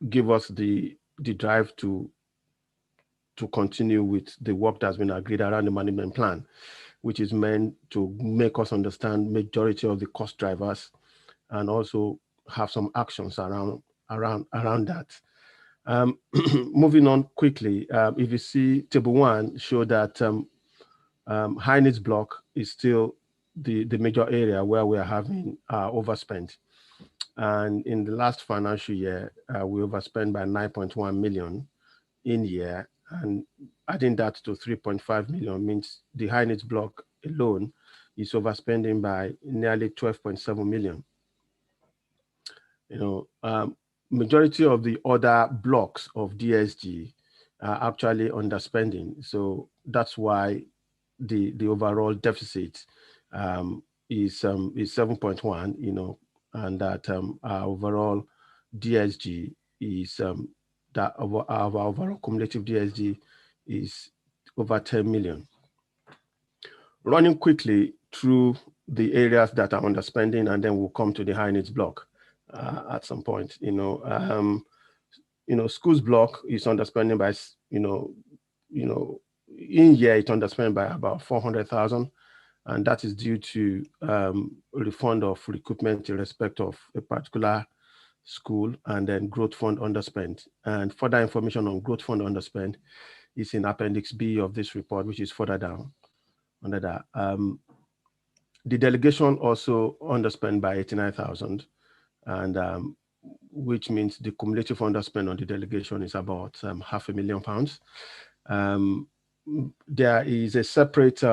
give us the drive to continue with the work that's been agreed around the management plan, which is meant to make us understand majority of the cost drivers and also have some actions around that. Moving on quickly, if you see table 1 show that high needs block is still the major area where we are having overspend. And in the last financial year, we overspent by 9.1 million in year, and adding that to 3.5 million means the high needs block alone is overspending by nearly 12.7 million. Majority of the other blocks of DSG are actually underspending. So that's why the overall deficit is 7.1, and that our overall DSG is that our overall cumulative DSG is over 10 million. Running quickly through the areas that are underspending, and then we'll come to the high needs block at some point. Schools block is underspending by, in year it underspent by about 400,000, and that is due to refund of recoupment in respect of a particular school, and then growth fund underspend. And further information on growth fund underspend is in Appendix B of this report, which is further down under that. The delegation also underspent by 89,000, and which means the cumulative underspend on the delegation is about £500,000. There is a separate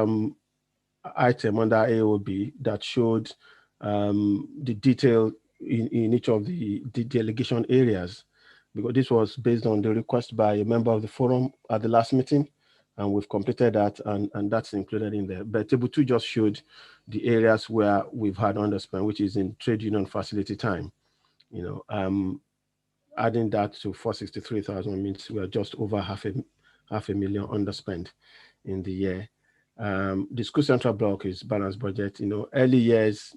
item under AOB that showed the detail in each of the delegation areas, because this was based on the request by a member of the forum at the last meeting, and we've completed that, and that's included in there. But table 2 just showed the areas where we've had underspend, which is in trade union facility time. Adding that to 463,000 means we are just over half a million underspend in the year. The school central block is balanced budget. Early years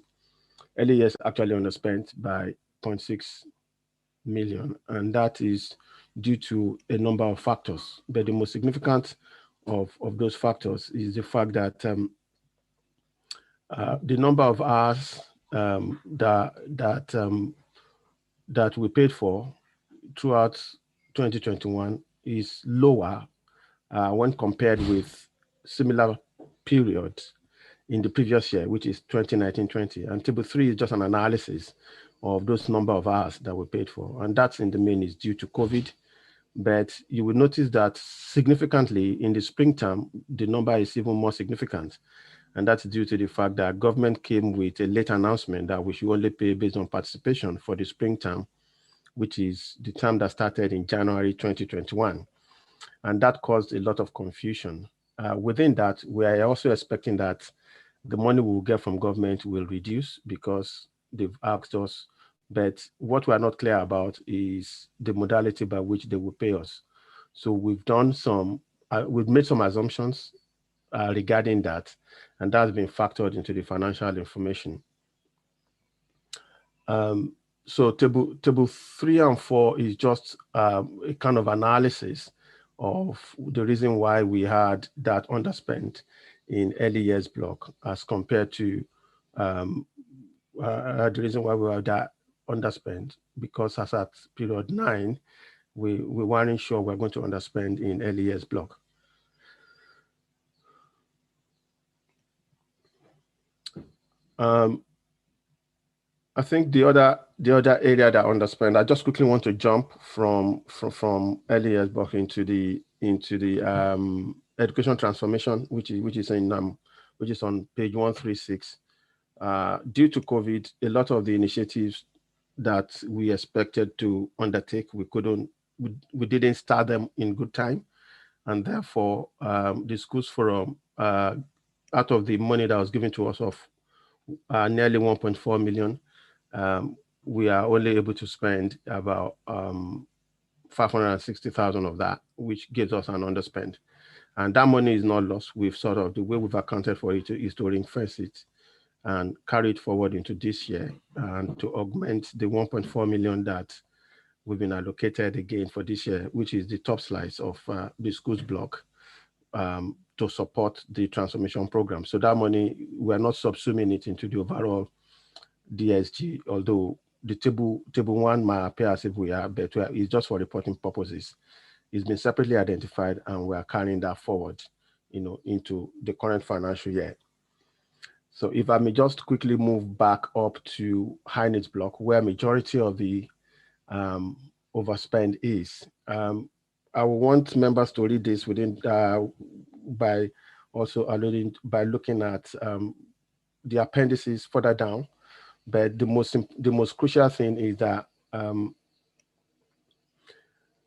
actually underspent by 0.6 million, and that is due to a number of factors. But the most significant of those factors is the fact that the number of hours that we paid for throughout 2021 is lower when compared with similar periods in the previous year, which is 2019-20. And table 3 is just an analysis of those number of hours that we paid for. And that's in the main is due to COVID. But you will notice that significantly in the spring term, the number is even more significant. And that's due to the fact that government came with a late announcement that we should only pay based on participation for the spring term, which is the term that started in January 2021. And that caused a lot of confusion. Within that, we are also expecting that the money we'll get from government will reduce because they've asked us. But what we are not clear about is the modality by which they will pay us. So we've done we've made some assumptions regarding that, and that's been factored into the financial information. so table 3 and 4 is just a kind of analysis of the reason why we had that underspent in early years block as compared to the reason why we had that underspent, because as at period 9, we weren't sure we're going to underspend in early years block. I think the other area that underspend, I just quickly want to jump from early years block into the education transformation, which is on page 136. Due to COVID, a lot of the initiatives that we expected to undertake, we didn't start them in good time, and therefore the schools forum, out of the money that was given to us of nearly 1.4 million, we are only able to spend about 560,000 of that, which gives us an underspend. And that money is not lost. We've sort of, the way we've accounted for it is to ring-fence it and carry it forward into this year and to augment the 1.4 million that we've been allocated again for this year, which is the top slice of the schools block, to support the transformation program. So that money, we're not subsuming it into the overall DSG, although the table 1 might appear as if we are, but it's just for reporting purposes. It's been separately identified, and we are carrying that forward, into the current financial year. So if I may just quickly move back up to high needs block, where majority of the overspend is. I want members to read this by looking at the appendices further down. But the most crucial thing is that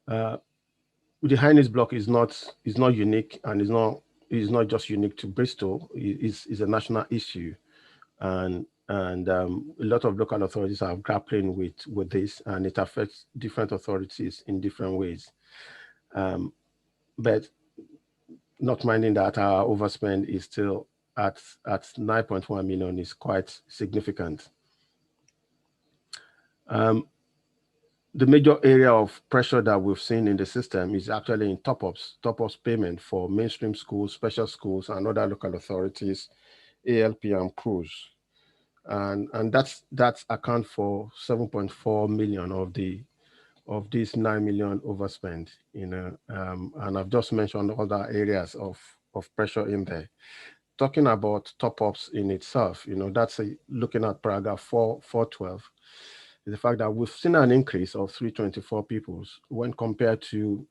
the high needs block is not unique, and is not just unique to Bristol. It's a national issue, and a lot of local authorities are grappling with this, and it affects different authorities in different ways. But not minding that our overspend is still at 9.1 million is quite significant. The major area of pressure that we've seen in the system is actually in top-ups payment for mainstream schools, special schools, and other local authorities, ALP and PRUs. And that's account for 7.4 million of this 9 million overspend, and I've just mentioned other areas of pressure in there. Talking about top-ups in itself, that's looking at paragraph 412, is the fact that we've seen an increase of 324 pupils when compared to,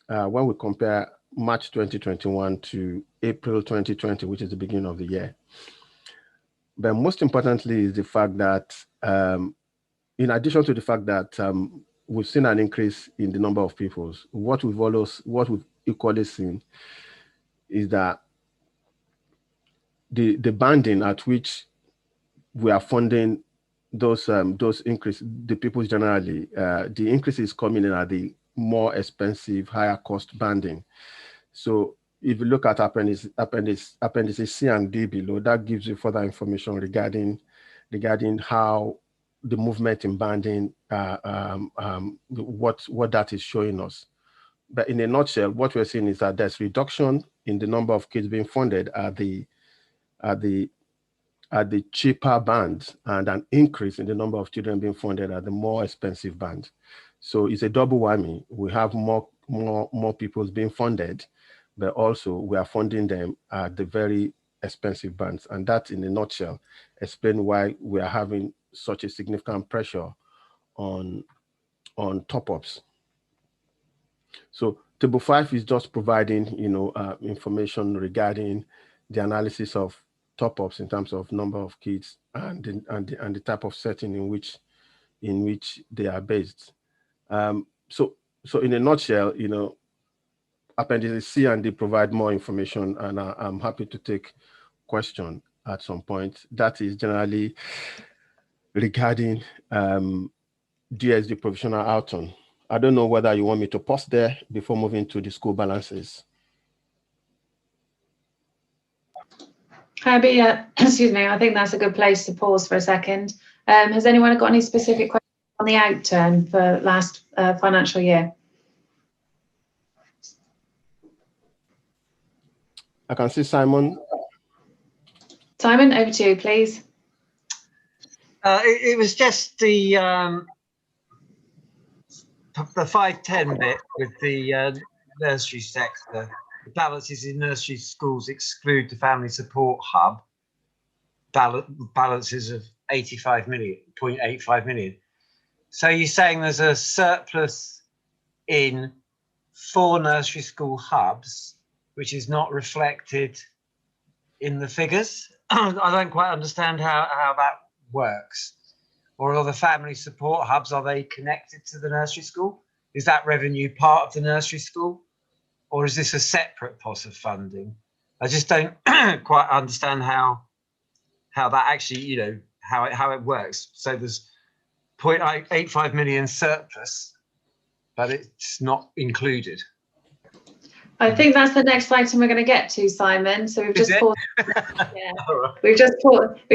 when we compare March 2021 to April 2020, which is the beginning of the year. But most importantly is the fact that, in addition to the fact that we've seen an increase in the number of pupils, what we've equally seen is that the banding at which we are funding those increase, the pupils generally, the increase is coming in at the more expensive, higher cost banding. So if you look at appendices C and D below, that gives you further information regarding how the movement in banding, what that is showing us. But in a nutshell, what we're seeing is that there's reduction in the number of kids being funded at the cheaper band, and an increase in the number of children being funded at the more expensive band. So it's a double whammy. We have more people being funded, but also we are funding them at the very expensive bands. And that, in a nutshell, explains why we are having such a significant pressure on top-ups. So table 5 is just providing, information regarding the analysis of top-ups in terms of number of kids and the type of setting in which they are based. So in a nutshell, appendices C and D provide more information, and I'm happy to take question at some point. That is generally regarding DSG provisional outcome. I don't know whether you want me to pause there before moving to the school balances. Herbie, excuse me, I think that's a good place to pause for a second. Has anyone got any specific questions on the outturn for last financial year? I can see Simon. Simon, over to you, please. It was just the 510 bit with the nursery sector. The balances in nursery schools exclude the family support hub. Balances of 0.85 million. So you're saying there's a surplus in 4 nursery school hubs, which is not reflected in the figures? I don't quite understand how that works. Or are the family support hubs, are they connected to the nursery school? Is that revenue part of the nursery school? Or is this a separate pot of funding? I just don't quite understand how that actually, you know, how it works. So there's 0.85 million surplus, but it's not included. I think that's the next item we're going to get to, Simon. So we've just paused. Yeah. Right. We've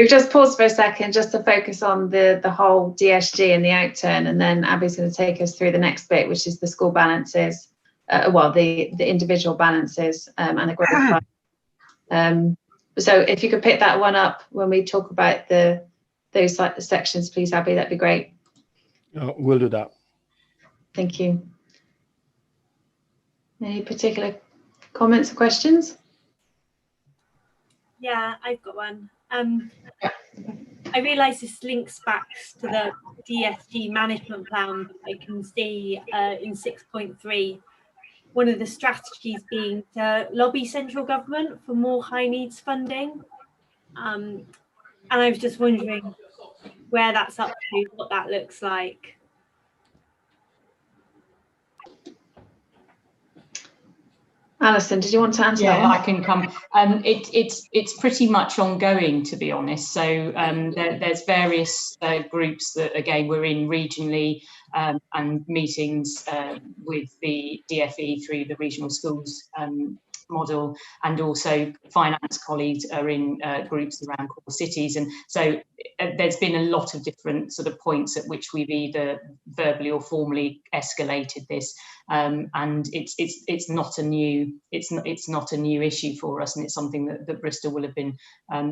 just paused for a second just to focus on the whole DSG and the outturn, and then Abby's going to take us through the next bit, which is the school balances, the individual balances and the growth. So if you could pick that one up when we talk about those sections, please, Abby, that'd be great. We'll do that. Thank you. Any particular comments or questions? Yeah, I've got one. I realise this links back to the DSG management plan. I can see in 6.3, one of the strategies being to lobby central government for more high needs funding. And I was just wondering where that's up to, what that looks like. Alison, did you want to answer that Yeah, one? I can come. It's pretty much ongoing, to be honest. So there's various groups that, again, we're in regionally and meetings with the DFE through the regional schools model, and also finance colleagues are in groups around core cities. And so there's been a lot of different sort of points at which we've either verbally or formally escalated this. And it's not a new issue for us, and it's something that Bristol will have been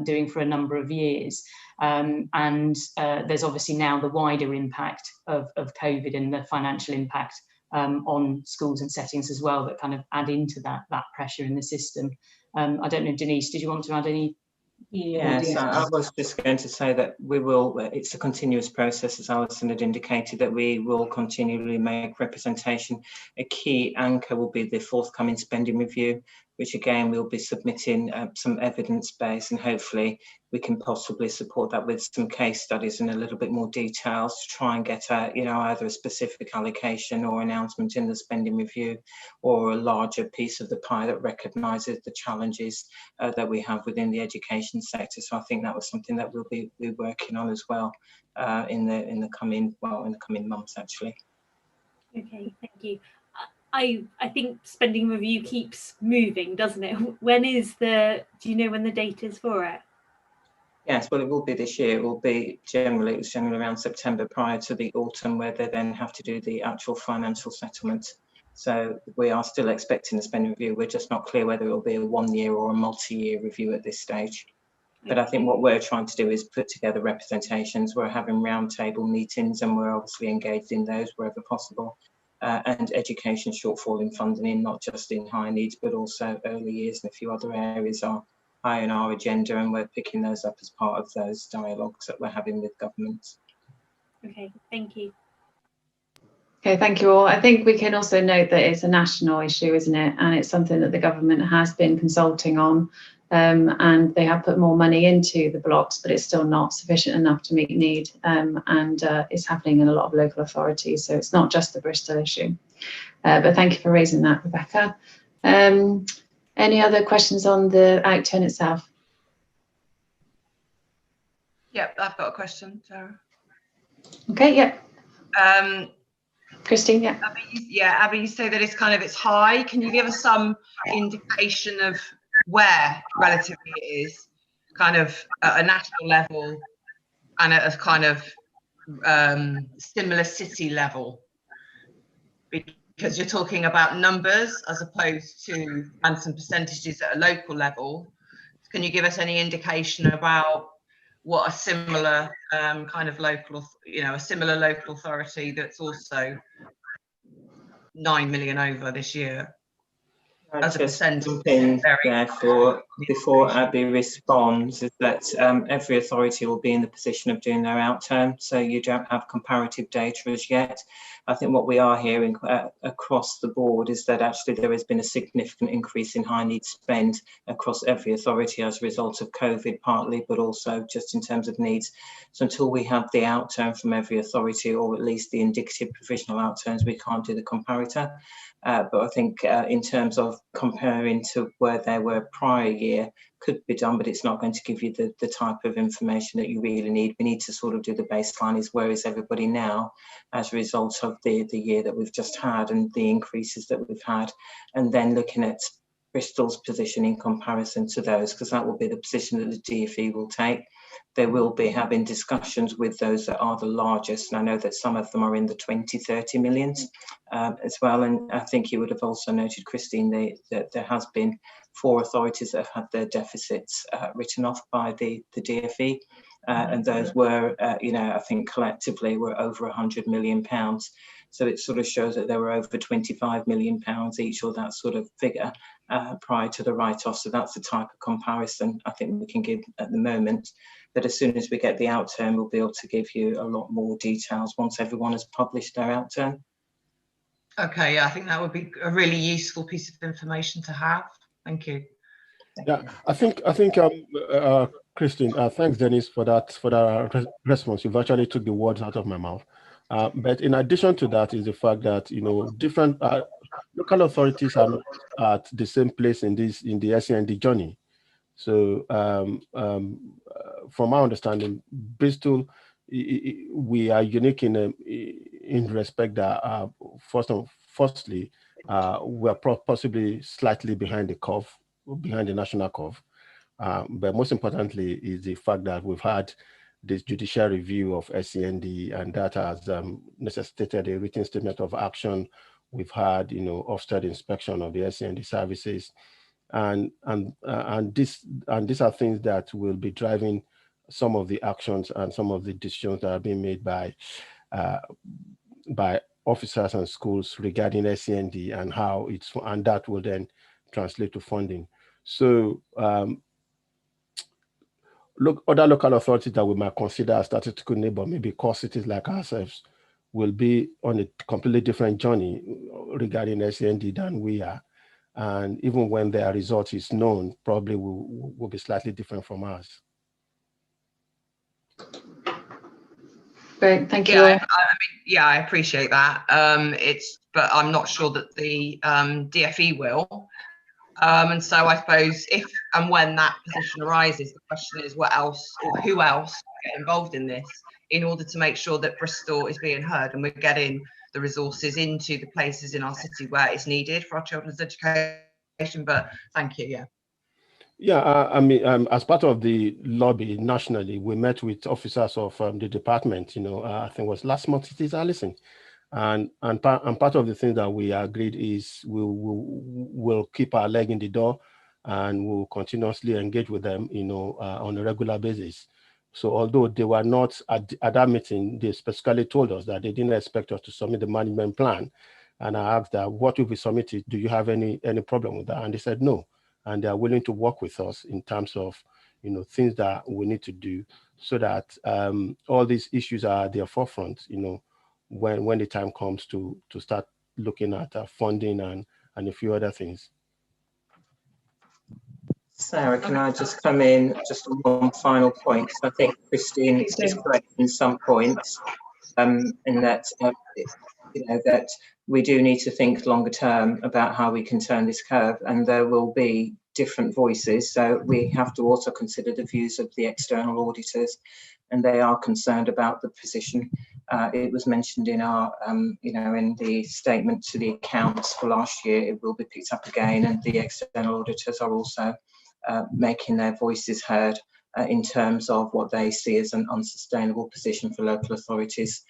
doing for a number of years. And there's obviously now the wider impact of COVID and the financial impact on schools and settings as well, that kind of add into that pressure in the system. I don't know, Denise, did you want to add any? Yes, I was just going to say that we will, it's a continuous process, as Alison had indicated, that we will continually make representation. A key anchor will be the forthcoming spending review, which again we'll be submitting some evidence base, and hopefully we can possibly support that with some case studies and a little bit more details to try and get either a specific allocation or announcement in the spending review, or a larger piece of the pie that recognises the challenges that we have within the education sector. So I think that was something that we'll be working on as well in the coming months, actually. Okay, thank you. I think spending review keeps moving, doesn't it? Do you know when the date is for it? Yes, well, it will be this year. It was generally around September, prior to the autumn, where they then have to do the actual financial settlement. So we are still expecting the spending review. We're just not clear whether it will be a 1 year or a multi-year review at this stage. But I think what we're trying to do is put together representations. We're having roundtable meetings, and we're obviously engaged in those wherever possible. And education shortfall in funding, not just in high needs, but also early years and a few other areas are high on our agenda, and we're picking those up as part of those dialogues that we're having with governments. Okay, thank you. Okay, thank you all. I think we can also note that it's a national issue, isn't it? And it's something that the government has been consulting on, and they have put more money into the blocks, but it's still not sufficient enough to meet need. And it's happening in a lot of local authorities, so it's not just the Bristol issue. But thank you for raising that, Rebecca. Any other questions on the outturn itself? Yep, I've got a question, Sarah. Okay, yep. Christine, yeah. Abby, you say that it's high. Can you give us some indication of where relatively it is, kind of at a national level and at a kind of similar city level? Because you're talking about numbers as opposed to and some percentages at a local level. Can you give us any indication about what a similar kind of local, a similar local authority that's also 9 million over this year? As a percentage. Therefore, before Abby responds, is that every authority will be in the position of doing their outturn, so you don't have comparative data as yet. I think what we are hearing across the board is that actually there has been a significant increase in high needs spend across every authority as a result of COVID partly, but also just in terms of needs. So until we have the outturn from every authority, or at least the indicative provisional outturns, we can't do the comparator. But I think in terms of comparing to where they were prior year could be done, but it's not going to give you the type of information that you really need. We need to sort of do the baseline, is where is everybody now as a result of the year that we've just had and the increases that we've had, and then looking at Bristol's position in comparison to those, because that will be the position that the DfE will take. They will be having discussions with those that are the largest, and I know that some of them are in the 20-30 millions as well. And I think you would have also noted, Christine, that there has been 4 authorities that have had their deficits written off by the DfE, and those were, I think collectively were over £100 million. So it sort of shows that there were over £25 million each, or that sort of figure prior to the write-off. So that's the type of comparison I think we can give at the moment. But as soon as we get the outturn, we'll be able to give you a lot more details once everyone has published their outturn. Okay, yeah, I think that would be a really useful piece of information to have. Thank you. Yeah, I think Christine, thanks, Dennis, for that response. You've actually took the words out of my mouth. But in addition to that is the fact that different local authorities are not at the same place in the SEND journey. So from my understanding, Bristol, we are unique in respect that firstly we are possibly slightly behind the curve, behind the national curve. But most importantly is the fact that we've had this judicial review of SEND, and that has necessitated a written statement of action. We've had, Ofsted inspection of the SEND services, and these are things that will be driving some of the actions and some of the decisions that are being made by officers and schools regarding SEND and how and that will then translate to funding. So other local authorities that we might consider as statistical neighbor, maybe core cities like ourselves, will be on a completely different journey regarding SEND than we are. And even when their result is known, probably will be slightly different from ours. Great, thank you. Yeah, I appreciate that. But I'm not sure that the DfE will. And so I suppose if and when that position arises, the question is what else or who else get involved in this in order to make sure that Bristol is being heard and we're getting the resources into the places in our city where it's needed for our children's education. But thank you, yeah. Yeah, as part of the lobby nationally, we met with officers of the department, I think it was last month, it is Alison. And part of the thing that we agreed is we'll keep our leg in the door and we'll continuously engage with them, on a regular basis. So although they were not at that meeting, they specifically told us that they didn't expect us to submit the management plan. And I asked them, what will be submitted? Do you have any problem with that? And they said no. And they are willing to work with us in terms of, things that we need to do so that all these issues are at their forefront, when the time comes to start looking at funding and a few other things. Sarah, can I just come in just on one final point? So I think Christine is correct in some points, in that that we do need to think longer term about how we can turn this curve, and there will be different voices. So we have to also consider the views of the external auditors, and they are concerned about the position. It was mentioned in our, in the statement to the accounts for last year. It will be picked up again, and the external auditors are also making their voices heard in terms of what they see as an unsustainable position for local authorities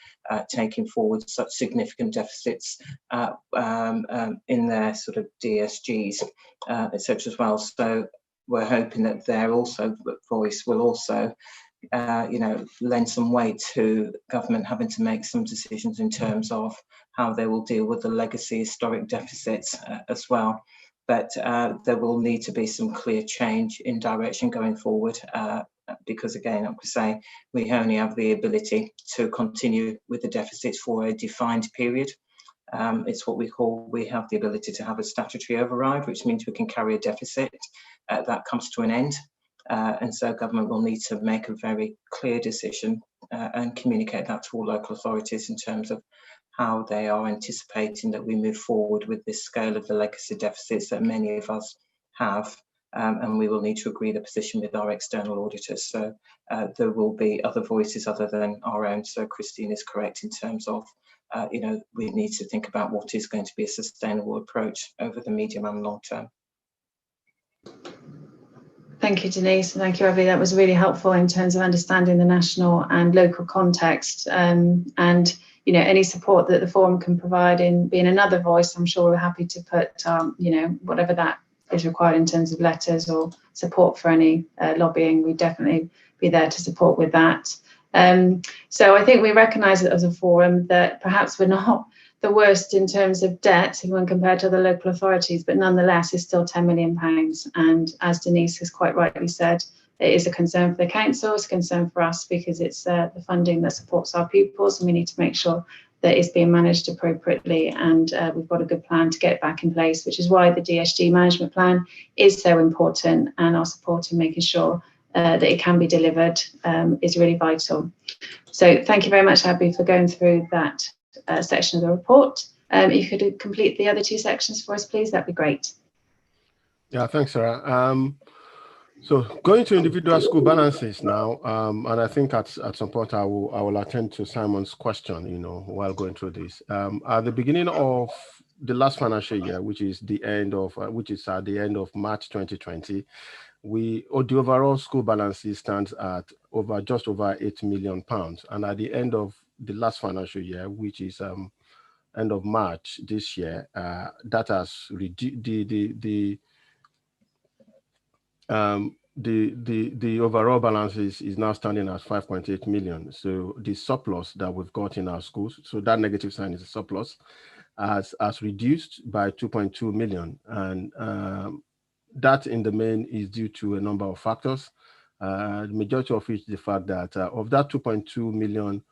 taking forward such significant deficits in their sort of DSGs, etc. as well. So we're hoping that their voice will also lend some weight to government having to make some decisions in terms of how they will deal with the legacy historic deficits as well. But there will need to be some clear change in direction going forward, because again, like we say, we only have the ability to continue with the deficits for a defined period. It's what we have the ability to have a statutory override, which means we can carry a deficit that comes to an end. And so government will need to make a very clear decision and communicate that to all local authorities in terms of how they are anticipating that we move forward with this scale of the legacy deficits that many of us have. And we will need to agree the position with our external auditors. So there will be other voices other than our own. So Christine is correct in terms of, we need to think about what is going to be a sustainable approach over the medium and long term. Thank you, Denise. Thank you, Abby. That was really helpful in terms of understanding the national and local context, and any support that the forum can provide in being another voice. I'm sure we're happy to put, whatever that is required in terms of letters or support for any lobbying. We'd definitely be there to support with that. So I think we recognise it as a forum that perhaps we're not the worst in terms of debt when compared to the local authorities, but nonetheless is still £10 million. And as Denise has quite rightly said, it is a concern for the council, it's a concern for us, because it's the funding that supports our pupils, and we need to make sure that it's being managed appropriately, and we've got a good plan to get it back in place, which is why the DSG management plan is so important, and our support in making sure that it can be delivered is really vital. So thank you very much, Abby, for going through that section of the report. If you could complete the other two sections for us, please, that'd be great. Yeah, thanks, Sarah. So going to individual school balances now, and I think at some point I will attend to Simon's question, while going through this. At the beginning of the last financial year, which is at the end of March 2020, the overall school balances stands at just over £8 million, and at the end of the last financial year, which is end of March this year, that has the overall balance is now standing at 5.8 million. So the surplus that we've got in our schools, so that negative sign is a surplus, has reduced by 2.2 million, and that in the main is due to a number of factors. The majority of which the fact that of that 2.2 million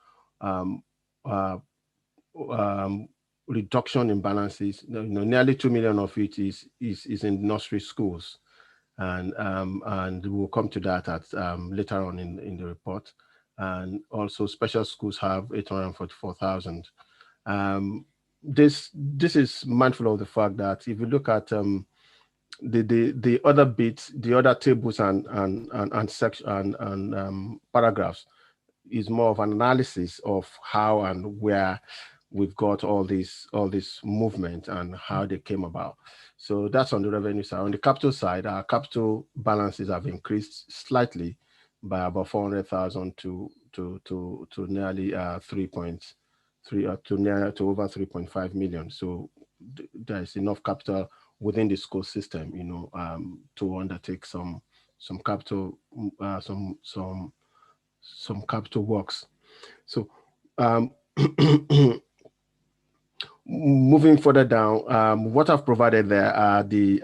reduction in balances, nearly 2 million of it is in nursery schools, and we'll come to that at later on in the report. And also special schools have 844,000. This is mindful of the fact that if you look at the other bits, the other tables and section and paragraphs, is more of an analysis of how and where we've got all this movement and how they came about. So that's on the revenue side. On the capital side, our capital balances have increased slightly by about 400,000 to nearly 3.3 to over 3.5 million. So there's enough capital within the school system, to undertake some capital some capital works. So moving further down, what I've provided there are the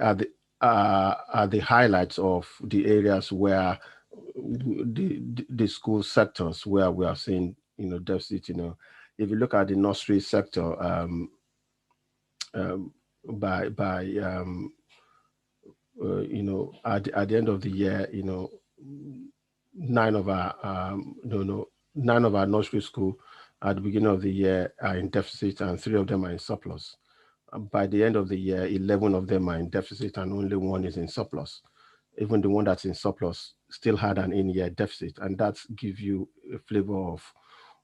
highlights of the areas where the school sectors where we are seeing deficit. If you look at the nursery sector, at the end of the year, 9 of our nursery school at the beginning of the year are in deficit, and 3 of them are in surplus. By the end of the year, 11 of them are in deficit and only 1 is in surplus. Even the one that's in surplus still had an in-year deficit, and that gives you a flavor of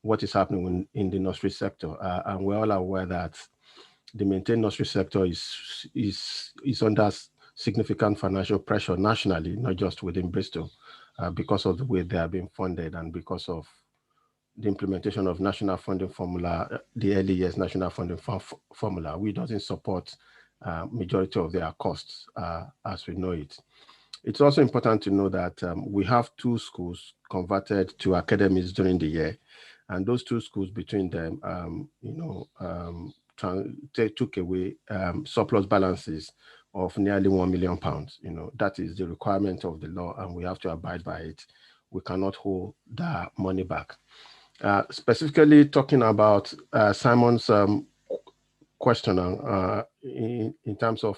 what is happening in the nursery sector. And we're all aware that the maintained nursery sector is under significant financial pressure nationally, not just within Bristol. because of the way they are being funded and because of the implementation of national funding formula, the early years national funding formula, which doesn't support majority of their costs as we know it. It's also important to know that we have 2 schools converted to academies during the year, and those 2 schools between them, they took away surplus balances of nearly £1 million. That is the requirement of the law, and we have to abide by it. We cannot hold that money back. Specifically talking about Simon's question in terms of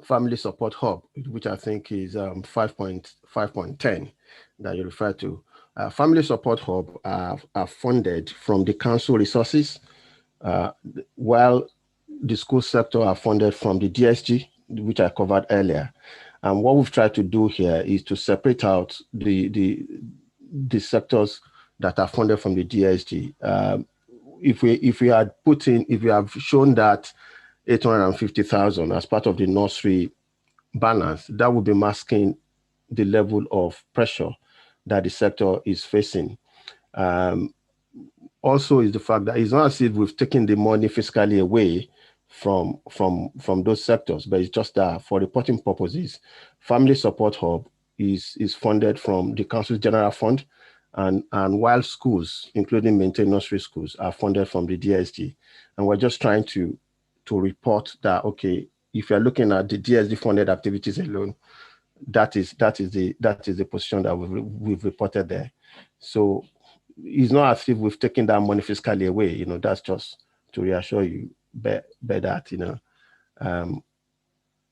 Family Support Hub, which I think is 5.10 that you refer to. Family Support Hub are funded from the council resources, while the school sector are funded from the DSG, which I covered earlier. And what we've tried to do here is to separate out the sectors that are funded from the DSG. If we have shown that 850,000 as part of the nursery balance, that would be masking the level of pressure that the sector is facing. Also is the fact that it's not as if we've taken the money fiscally away from those sectors, but it's just that for reporting purposes, Family Support Hub is funded from the council's general fund, and while schools, including maintained nursery schools, are funded from the DSG. And we're just trying to report that, okay, if you're looking at the DSG funded activities alone, that is the position that we've reported there. So it's not as if we've taken that money fiscally away. That's just to reassure you that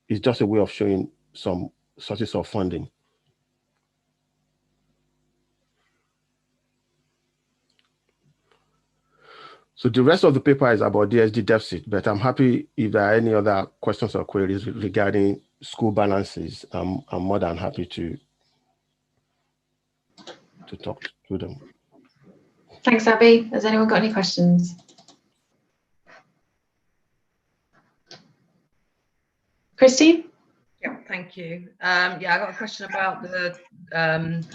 it's just a way of showing some sources of funding. So the rest of the paper is about DSG deficit, but I'm happy if there are any other questions or queries regarding school balances. I'm more than happy to talk to them. Thanks, Abby. Has anyone got any questions? Christine? Yeah, thank you. I got a question about the, did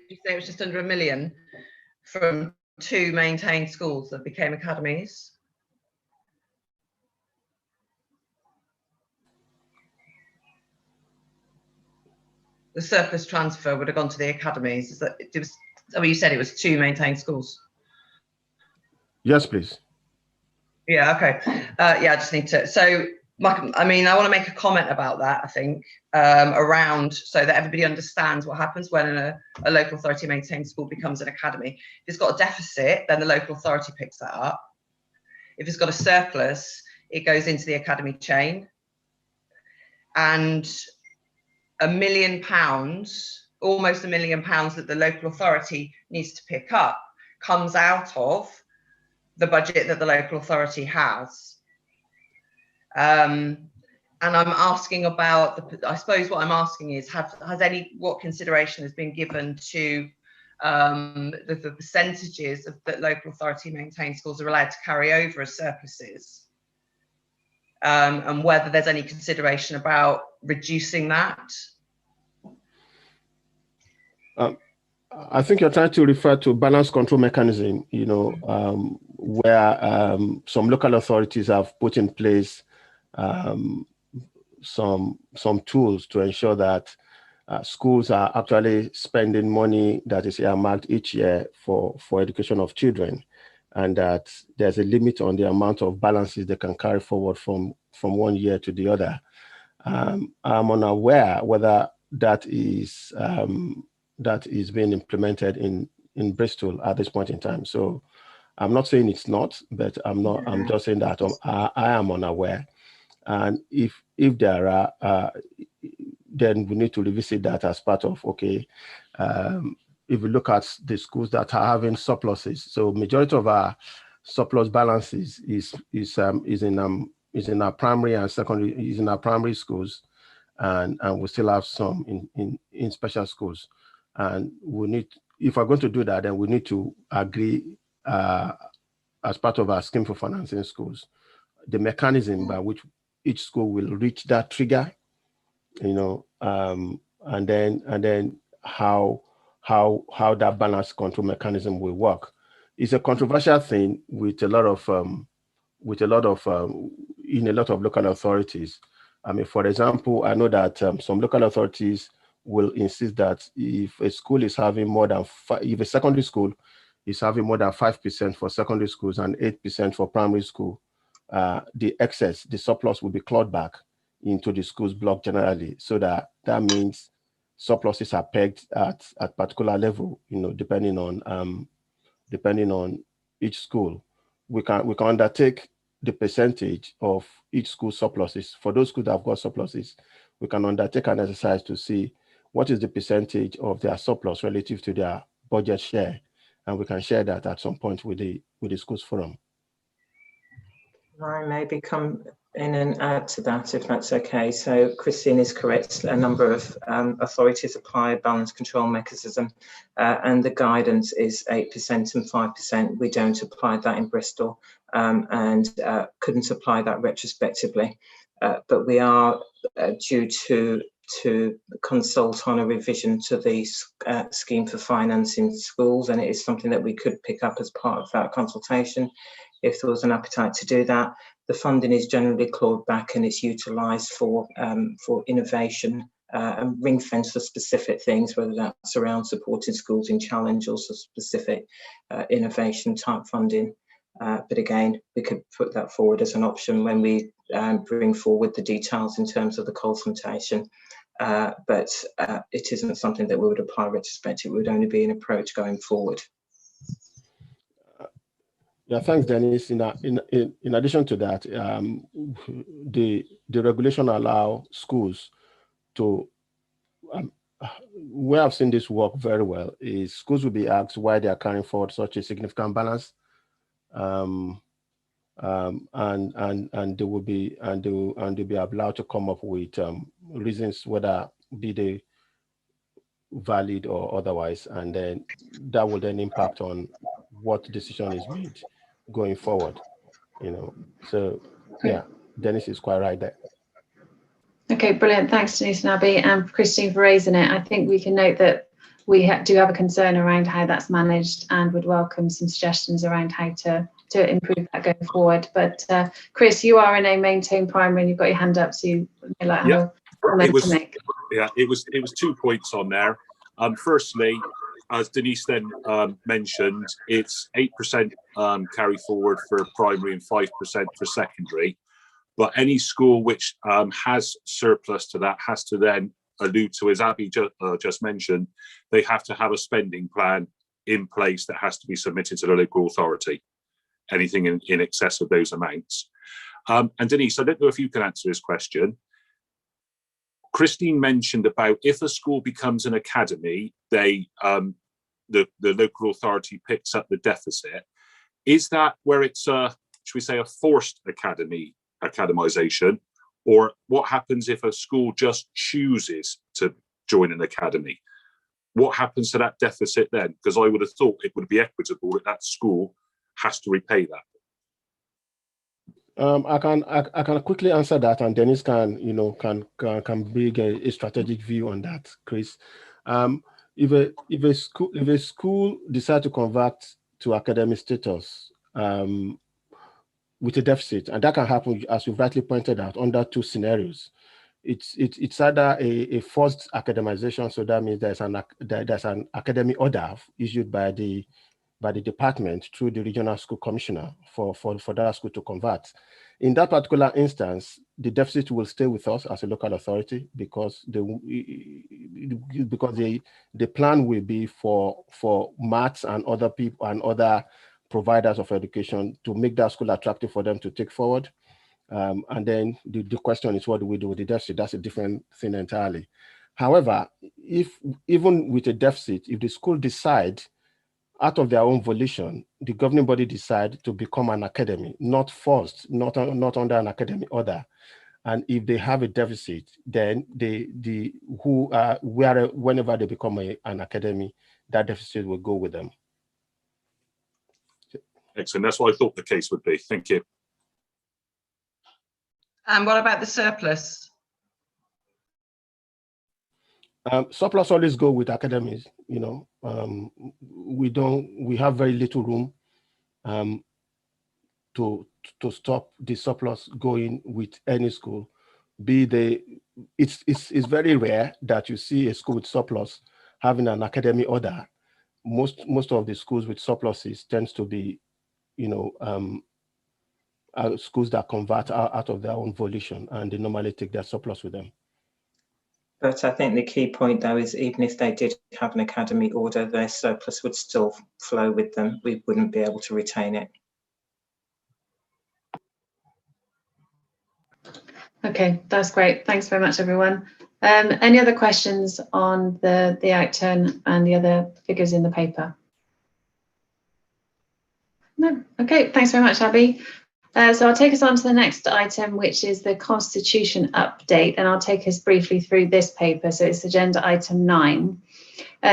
you say it was just under £1 million from 2 maintained schools that became academies? The surplus transfer would have gone to the academies. Is that it was? Oh, you said it was 2 maintained schools. Yes, please. Yeah. Okay. I just need to. So, I want to make a comment about that. I think around so that everybody understands what happens when a local authority maintained school becomes an academy. If it's got a deficit, then the local authority picks that up. If it's got a surplus, it goes into the academy chain. And £1 million, almost £1 million that the local authority needs to pick up comes out of the budget that the local authority has. And I'm asking about I suppose what I'm asking is, what consideration has been given to the percentages that local authority maintained schools are allowed to carry over as surpluses, and whether there's any consideration about reducing that? I think you're trying to refer to balance control mechanism, where some local authorities have put in place some tools to ensure that schools are actually spending money that is earmarked each year for education of children, and that there's a limit on the amount of balances they can carry forward from one year to the other. I'm unaware whether that is being implemented in Bristol at this point in time. So I'm not saying it's not, but I'm just saying that I am unaware. And if there are, then we need to revisit that as part of, okay, if we look at the schools that are having surpluses, so majority of our surplus balances is in our primary and secondary, is in our primary schools, and we still have some in special schools. And we need, if we're going to do that, then we need to agree as part of our scheme for financing schools, the mechanism by which each school will reach that trigger, and then how that balance control mechanism will work. It's a controversial thing with a lot of in a lot of local authorities. I mean, for example, I know that some local authorities will insist that if a school is having more than if a secondary school is having more than 5% for secondary schools and 8% for primary school, the excess, the surplus will be clawed back into the school's block generally. So that means surpluses are pegged at particular level, you know, depending on each school. We can undertake the percentage of each school surpluses. For those schools that have got surpluses, we can undertake an exercise to see what is the percentage of their surplus relative to their budget share, and we can share that at some point with the schools forum. I maybe come in and add to that, if that's okay. So Christine is correct. A number of authorities apply a balance control mechanism, and the guidance is 8% and 5%. We don't apply that in Bristol, and couldn't apply that retrospectively. But we are due to consult on a revision to the scheme for financing schools, and it is something that we could pick up as part of that consultation if there was an appetite to do that. The funding is generally clawed back and it's utilised for innovation and ring fence for specific things, whether that's around supporting schools in challenge or specific innovation type funding. But again, we could put that forward as an option when we bring forward the details in terms of the consultation. But it isn't something that we would apply retrospective. It would only be an approach going forward. Yeah, thanks, Dennis. In addition to that, the regulation allow schools to, where I've seen this work very well is schools will be asked why they are carrying forward such a significant balance, and they will be allowed to come up with reasons, whether be they valid or otherwise, and then that will then impact on what decision is made going forward, you know. So yeah, Dennis is quite right there. Okay, brilliant. Thanks, Denise and Abby, and Christine for raising it. I think we can note that we do have a concern around how that's managed and would welcome some suggestions around how to improve that going forward. But Chris, you are in a maintain primary and you've got your hand up, so you may like have a comment to make. Yeah, it was 2 points on there. Firstly, as Denise then mentioned, it's 8% carry forward for primary and 5% for secondary. But any school which has surplus to that has to then allude to, as Abby just mentioned, they have to have a spending plan in place that has to be submitted to the local authority, anything in excess of those amounts. And Denise, I don't know if you can answer this question. Christine mentioned about if a school becomes an academy, the local authority picks up the deficit. Is that where it's should we say a forced academization, or what happens if a school just chooses to join an academy? What happens to that deficit then? Because I would have thought it would be equitable that school has to repay that. I can quickly answer that, and Dennis can bring a strategic view on that, Chris. If a school decides to convert to academic status with a deficit, and that can happen, as you've rightly pointed out, under 2 scenarios. It's either a forced academization, so that means there's an academic order issued by the department through the regional school commissioner for that school to convert. In that particular instance, the deficit will stay with us as a local authority because the plan will be for maths and other people and other providers of education to make that school attractive for them to take forward. And then the question is, what do we do with the deficit? That's a different thing entirely. However, even with a deficit, if the school decide out of their own volition, the governing body decide to become an academy, not forced, not under an academic order. And if they have a deficit, then whenever they become an academy, that deficit will go with them. Excellent. That's what I thought the case would be. Thank you. And what about the surplus? Surplus always go with academies, you know. We have very little room to stop the surplus going with any school. It's very rare that you see a school with surplus having an academy order. Most of the schools with surpluses tends to be, you know, schools that convert out of their own volition, and they normally take their surplus with them. But I think the key point, though, is even if they did have an academy order, their surplus would still flow with them. We wouldn't be able to retain it. Okay, that's great. Thanks very much, everyone. Any other questions on the outturn and the other figures in the paper? No. Okay, thanks very much, Abby. So I'll take us on to the next item, which is the Constitution update, and I'll take us briefly through this paper. So it's agenda item 9.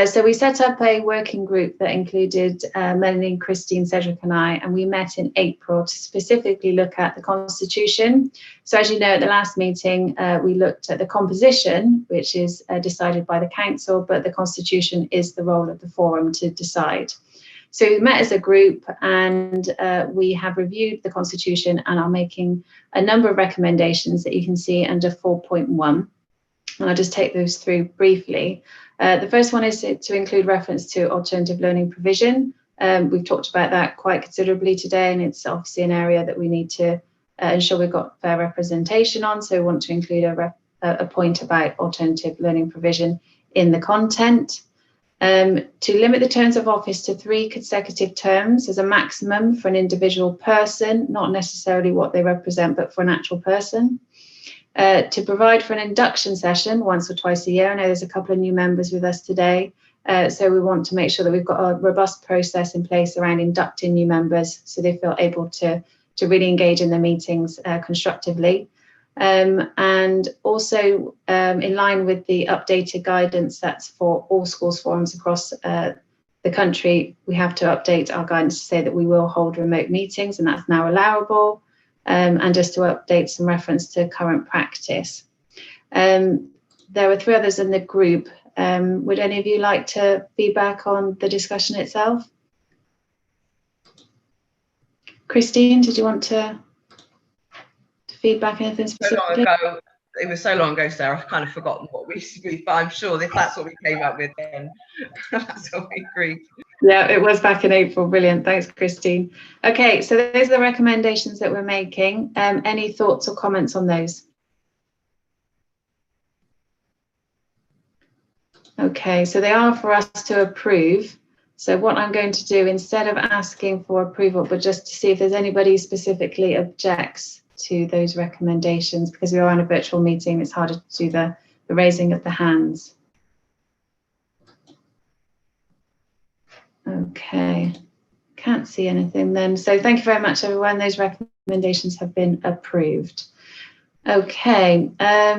So we set up a working group that included Melanie, Christine, Cedric and I, and we met in April to specifically look at the Constitution. So as you know, at the last meeting, we looked at the composition, which is decided by the Council, but the Constitution is the role of the forum to decide. So we met as a group, and we have reviewed the Constitution and are making a number of recommendations that you can see under 4.1. And I'll just take those through briefly. The first one is to include reference to alternative learning provision. We've talked about that quite considerably today, and it's obviously an area that we need to ensure we've got fair representation on. So we want to include a point about alternative learning provision in the content. To limit the terms of office to 3 consecutive terms as a maximum for an individual person, not necessarily what they represent, but for an actual person. To provide for an induction session once or twice a year. I know there's a couple of new members with us today, so we want to make sure that we've got a robust process in place around inducting new members so they feel able to really engage in the meetings constructively. And also in line with the updated guidance that's for all schools forums across the country, we have to update our guidance to say that we will hold remote meetings, and that's now allowable. And just to update some reference to current practice. There were 3 others in the group. Would any of you like to feedback on the discussion itself? Christine, did you want to feedback anything specifically? So long ago, it was so long ago, Sarah, I've kind of forgotten what we but I'm sure if that's what we came up with, then that's what we agreed. Yeah, it was back in April. Brilliant. Thanks, Christine. Okay, so those are the recommendations that we're making. Any thoughts or comments on those? Okay, so they are for us to approve. So what I'm going to do, instead of asking for approval, but just to see if there's anybody specifically objects to those recommendations, because we are on a virtual meeting, it's harder to do the raising of the hands. Okay, can't see anything then. So thank you very much, everyone. Those recommendations have been approved. Okay,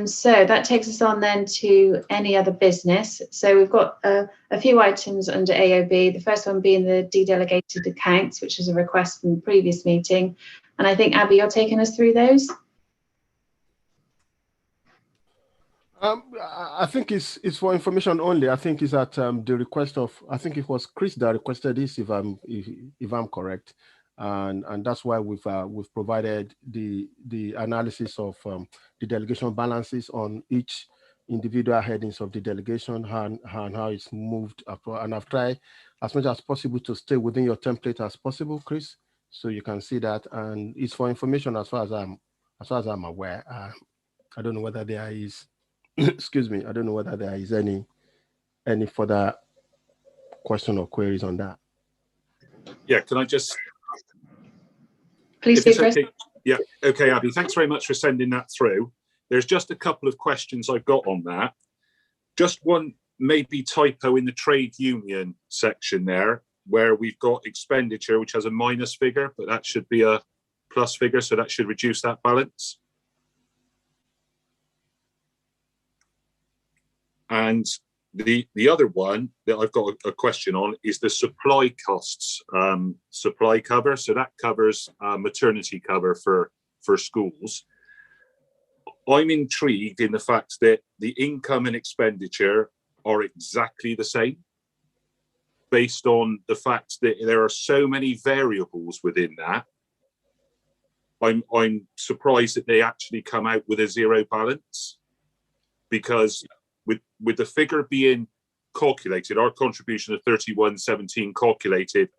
so that takes us on then to any other business. So we've got a few items under AOB. The first one being the de-delegated accounts, which is a request from the previous meeting. And I think, Abby, you're taking us through those? I think it's for information only. I think it's at the request of, I think it was Chris that requested this, if I'm correct, and that's why we've provided the analysis of the delegation balances on each individual headings of the delegation and how it's moved up. And I've tried as much as possible to stay within your template as possible, Chris, so you can see that. And it's for information as far as I'm aware. I don't know whether there is. Excuse me, I don't know whether there is any further question or queries on that. Yeah, can I just... Please do, Chris. Okay. Yeah, okay, Abby, thanks very much for sending that through. There's just a couple of questions I've got on that. Just one maybe typo in the trade union section there, where we've got expenditure, which has a minus figure, but that should be a plus figure, so that should reduce that balance. And the other one that I've got a question on is the supply costs, supply cover. So that covers maternity cover for schools. I'm intrigued in the fact that the income and expenditure are exactly the same, based on the fact that there are so many variables within that. I'm surprised that they actually come out with a zero balance, because with the figure being calculated, our contribution of 3117 calculated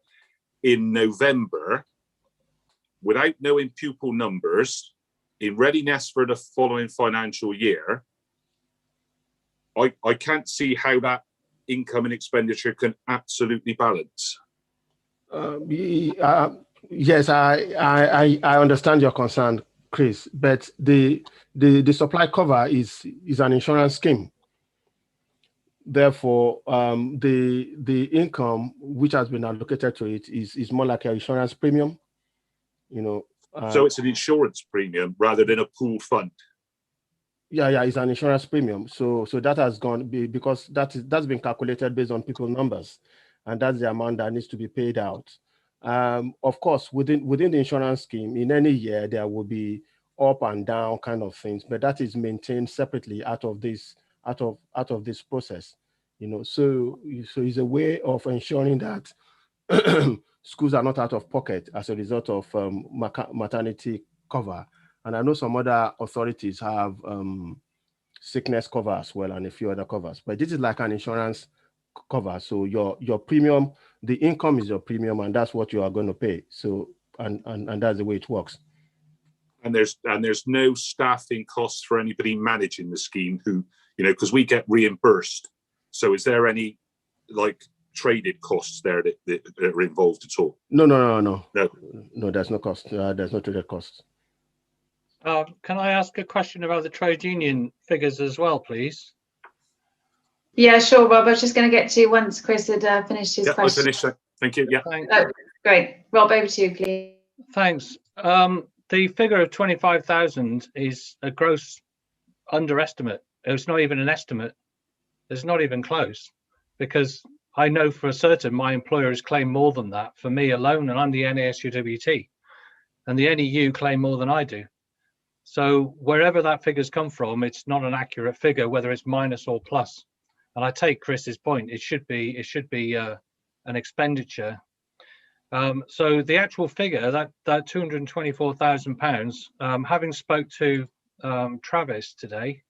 in November, without knowing pupil numbers, in readiness for the following financial year, I can't see how that income and expenditure can absolutely balance. Yes, I understand your concern, Chris, but the supply cover is an insurance scheme. Therefore, the income which has been allocated to it is more like an insurance premium, you know. So it's an insurance premium rather than a pool fund. Yeah, it's an insurance premium. So that has gone because that's been calculated based on people numbers, and that's the amount that needs to be paid out. Of course, within the insurance scheme, in any year there will be up and down kind of things, but that is maintained separately out of this process, you know. So it's a way of ensuring that schools are not out of pocket as a result of maternity cover. And I know some other authorities have sickness cover as well, and a few other covers, but this is like an insurance cover. So your premium, the income is your premium, and that's what you are going to pay. So and that's the way it works. And there's no staffing costs for anybody managing the scheme who, you know, because we get reimbursed. So is there any like traded costs there that are involved at all? No, there's no cost. There's no traded costs. Can I ask a question about the trade union figures as well, please? Yeah, sure, Rob. I was just going to get to you once Chris had finished his question. I finished that. Thank you. Yeah. Oh, great. Rob, over to you, please. Thanks. The figure of 25,000 is a gross underestimate. It's not even an estimate. It's not even close, because I know for certain my employer has claimed more than that for me alone, and I'm the NASUWT, and the NEU claim more than I do. So wherever that figure's come from, it's not an accurate figure, whether it's minus or plus. And I take Chris's point. It should be an expenditure. So the actual figure, that £224,000, having spoke to Travis today,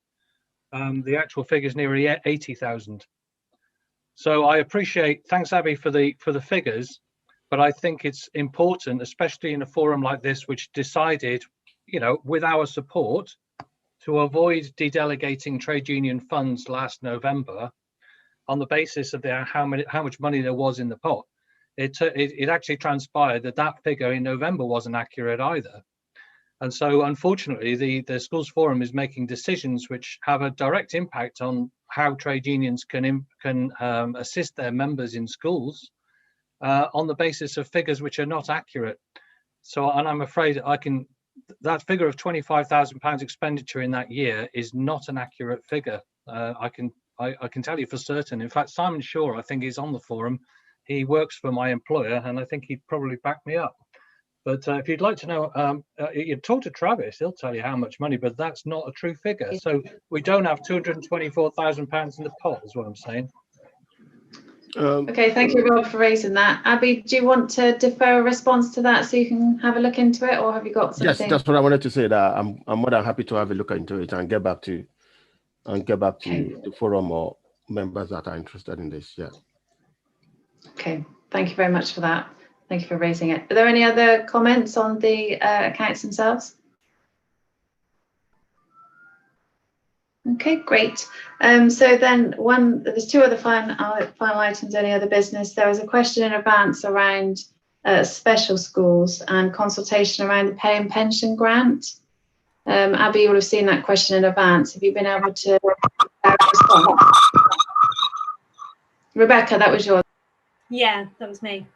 the actual figure is nearly 80,000. So I appreciate, thanks Abby for the figures, but I think it's important, especially in a forum like this, which decided, you know, with our support, to avoid dedelegating trade union funds last November on the basis of how much money there was in the pot. It actually transpired that figure in November wasn't accurate either. And so unfortunately, the schools forum is making decisions which have a direct impact on how trade unions can assist their members in schools on the basis of figures which are not accurate. So, and I'm afraid that figure of £25,000 expenditure in that year is not an accurate figure. I can tell you for certain. In fact, Simon Shaw, I think, is on the forum. He works for my employer, and I think he'd probably back me up. But if you'd like to know, you talk to Travis, he'll tell you how much money, but that's not a true figure. So we don't have £224,000 in the pot, is what I'm saying. Okay, thank you, Rob, for raising that. Abby, do you want to defer a response to that so you can have a look into it, or have you got something? Yes, that's what I wanted to say. That I'm more than happy to have a look into it and get back to the forum or members that are interested in this. Yeah. Okay, thank you very much for that. Thank you for raising it. Are there any other comments on the accounts themselves? Okay, great. So then there's two other final items, any other business. There was a question in advance around special schools and consultation around the pay and pension grant. Abby, you would have seen that question in advance. Have you been able to respond? Rebecca, that was yours. Yeah, that was me.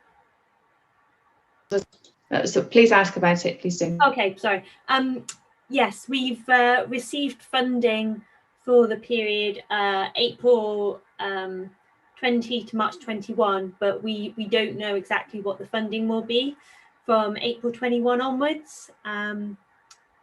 So please ask about it, please do. Okay, sorry. Yes, we've received funding for the period April 20 to March 21, but we don't know exactly what the funding will be from April 21 onwards.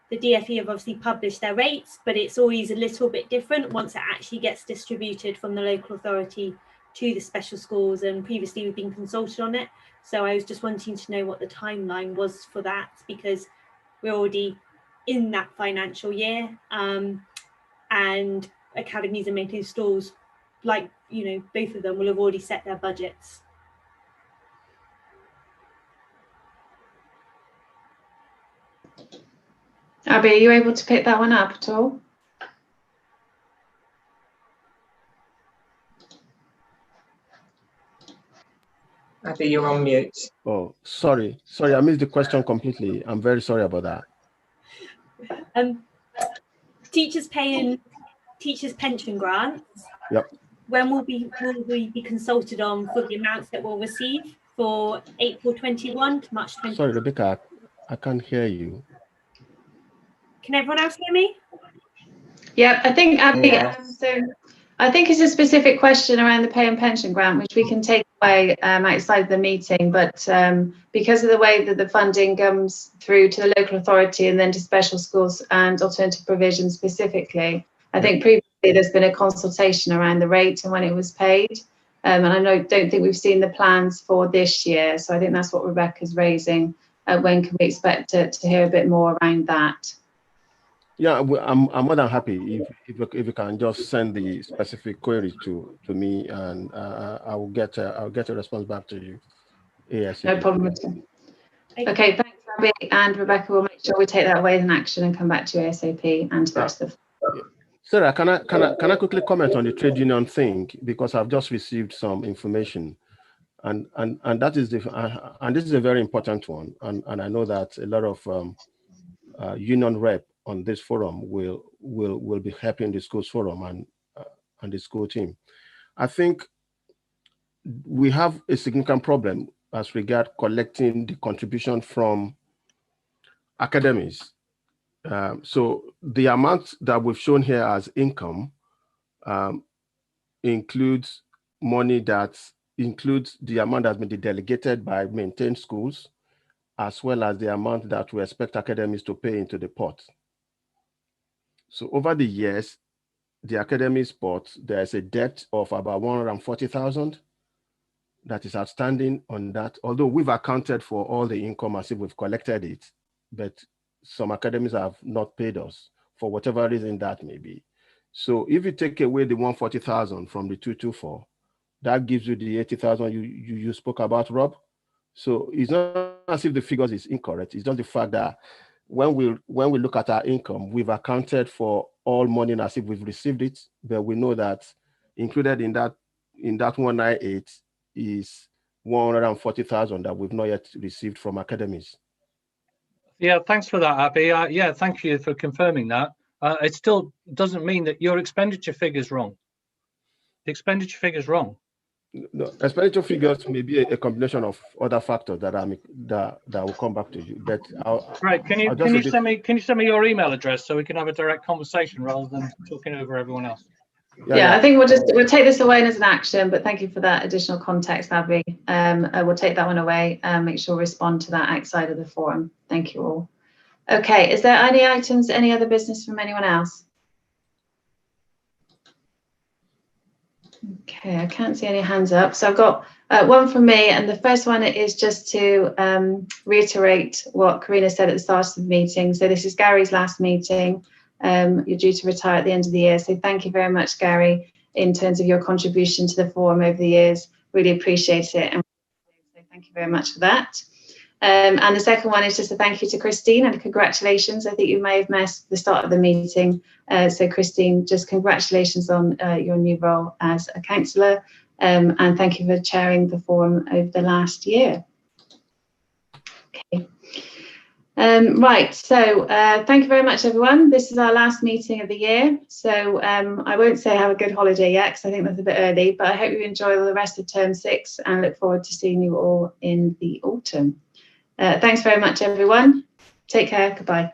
the DfE have obviously published their rates, but it's always a little bit different once it actually gets distributed from the local authority to the special schools, and previously we've been consulted on it. So I was just wanting to know what the timeline was for that, because we're already in that financial year, and academies and making schools, like, you know, both of them will have already set their budgets. Abby, are you able to pick that one up at all? Abby, you're on mute. Oh, sorry, I missed the question completely. I'm very sorry about that. Teachers paying teachers' pension grants. Yep. When will we be consulted on for the amounts that we'll receive for April 21 to March 20? Sorry, Rebecca, I can't hear you. Can everyone else hear me? Yeah, I think Abby. Yeah. So I think it's a specific question around the pay and pension grant, which we can take away outside the meeting. But because of the way that the funding comes through to the local authority and then to special schools and alternative provision specifically, I think previously there's been a consultation around the rate and when it was paid. And I don't think we've seen the plans for this year. So I think that's what Rebecca's raising. When can we expect to hear a bit more around that? Yeah, I'm more than happy if you can just send the specific queries to me, and I will get a response back to you. ASAP. No problem at all. Okay, thanks, Abby, and Rebecca. We'll make sure we take that away as an action and come back to you ASAP and the rest of. Sarah, can I quickly comment on the trade union thing, because I've just received some information, and that is and this is a very important one, and I know that a lot of union rep on this forum will be helping the schools forum and the school team. I think we have a significant problem as regard collecting the contribution from academies. So the amount that we've shown here as income includes money that includes the amount that's been delegated by maintained schools, as well as the amount that we expect academies to pay into the pot. So over the years, the academy's pot, there's a debt of about 140,000 that is outstanding on that, although we've accounted for all the income as if we've collected it, but some academies have not paid us for whatever reason that may be. So if you take away the 140,000 from the 224, that gives you the 80,000 you spoke about, Rob. So it's not as if the figures is incorrect. It's just the fact that when we look at our income, we've accounted for all money as if we've received it, but we know that included in that 198 is 140,000 that we've not yet received from academies. Yeah, thanks for that, Abby. Yeah, thank you for confirming that. It still doesn't mean that your expenditure figure is wrong. The expenditure figure is wrong. No, expenditure figures may be a combination of other factors that will come back to you. But right, can you send me your email address so we can have a direct conversation rather than talking over everyone else? Yeah, I think we'll take this away as an action, but thank you for that additional context, Abby. We'll take that one away and make sure we respond to that outside of the forum. Thank you all. Okay, is there any items, any other business from anyone else? Okay, I can't see any hands up. So I've got one from me, and the first one is just to reiterate what Karina said at the start of the meeting. So this is Gary's last meeting. You're due to retire at the end of the year. So thank you very much, Gary, in terms of your contribution to the forum over the years. Really appreciate it. And so thank you very much for that. And the second one is just a thank you to Christine and congratulations. I think you may have missed the start of the meeting. So Christine, just congratulations on your new role as a councillor, and thank you for chairing the forum over the last year. Okay. Right, so thank you very much, everyone. This is our last meeting of the year. So I won't say have a good holiday yet, because I think that's a bit early, but I hope you enjoy the rest of term 6 and look forward to seeing you all in the autumn. Thanks very much, everyone. Take care. Goodbye.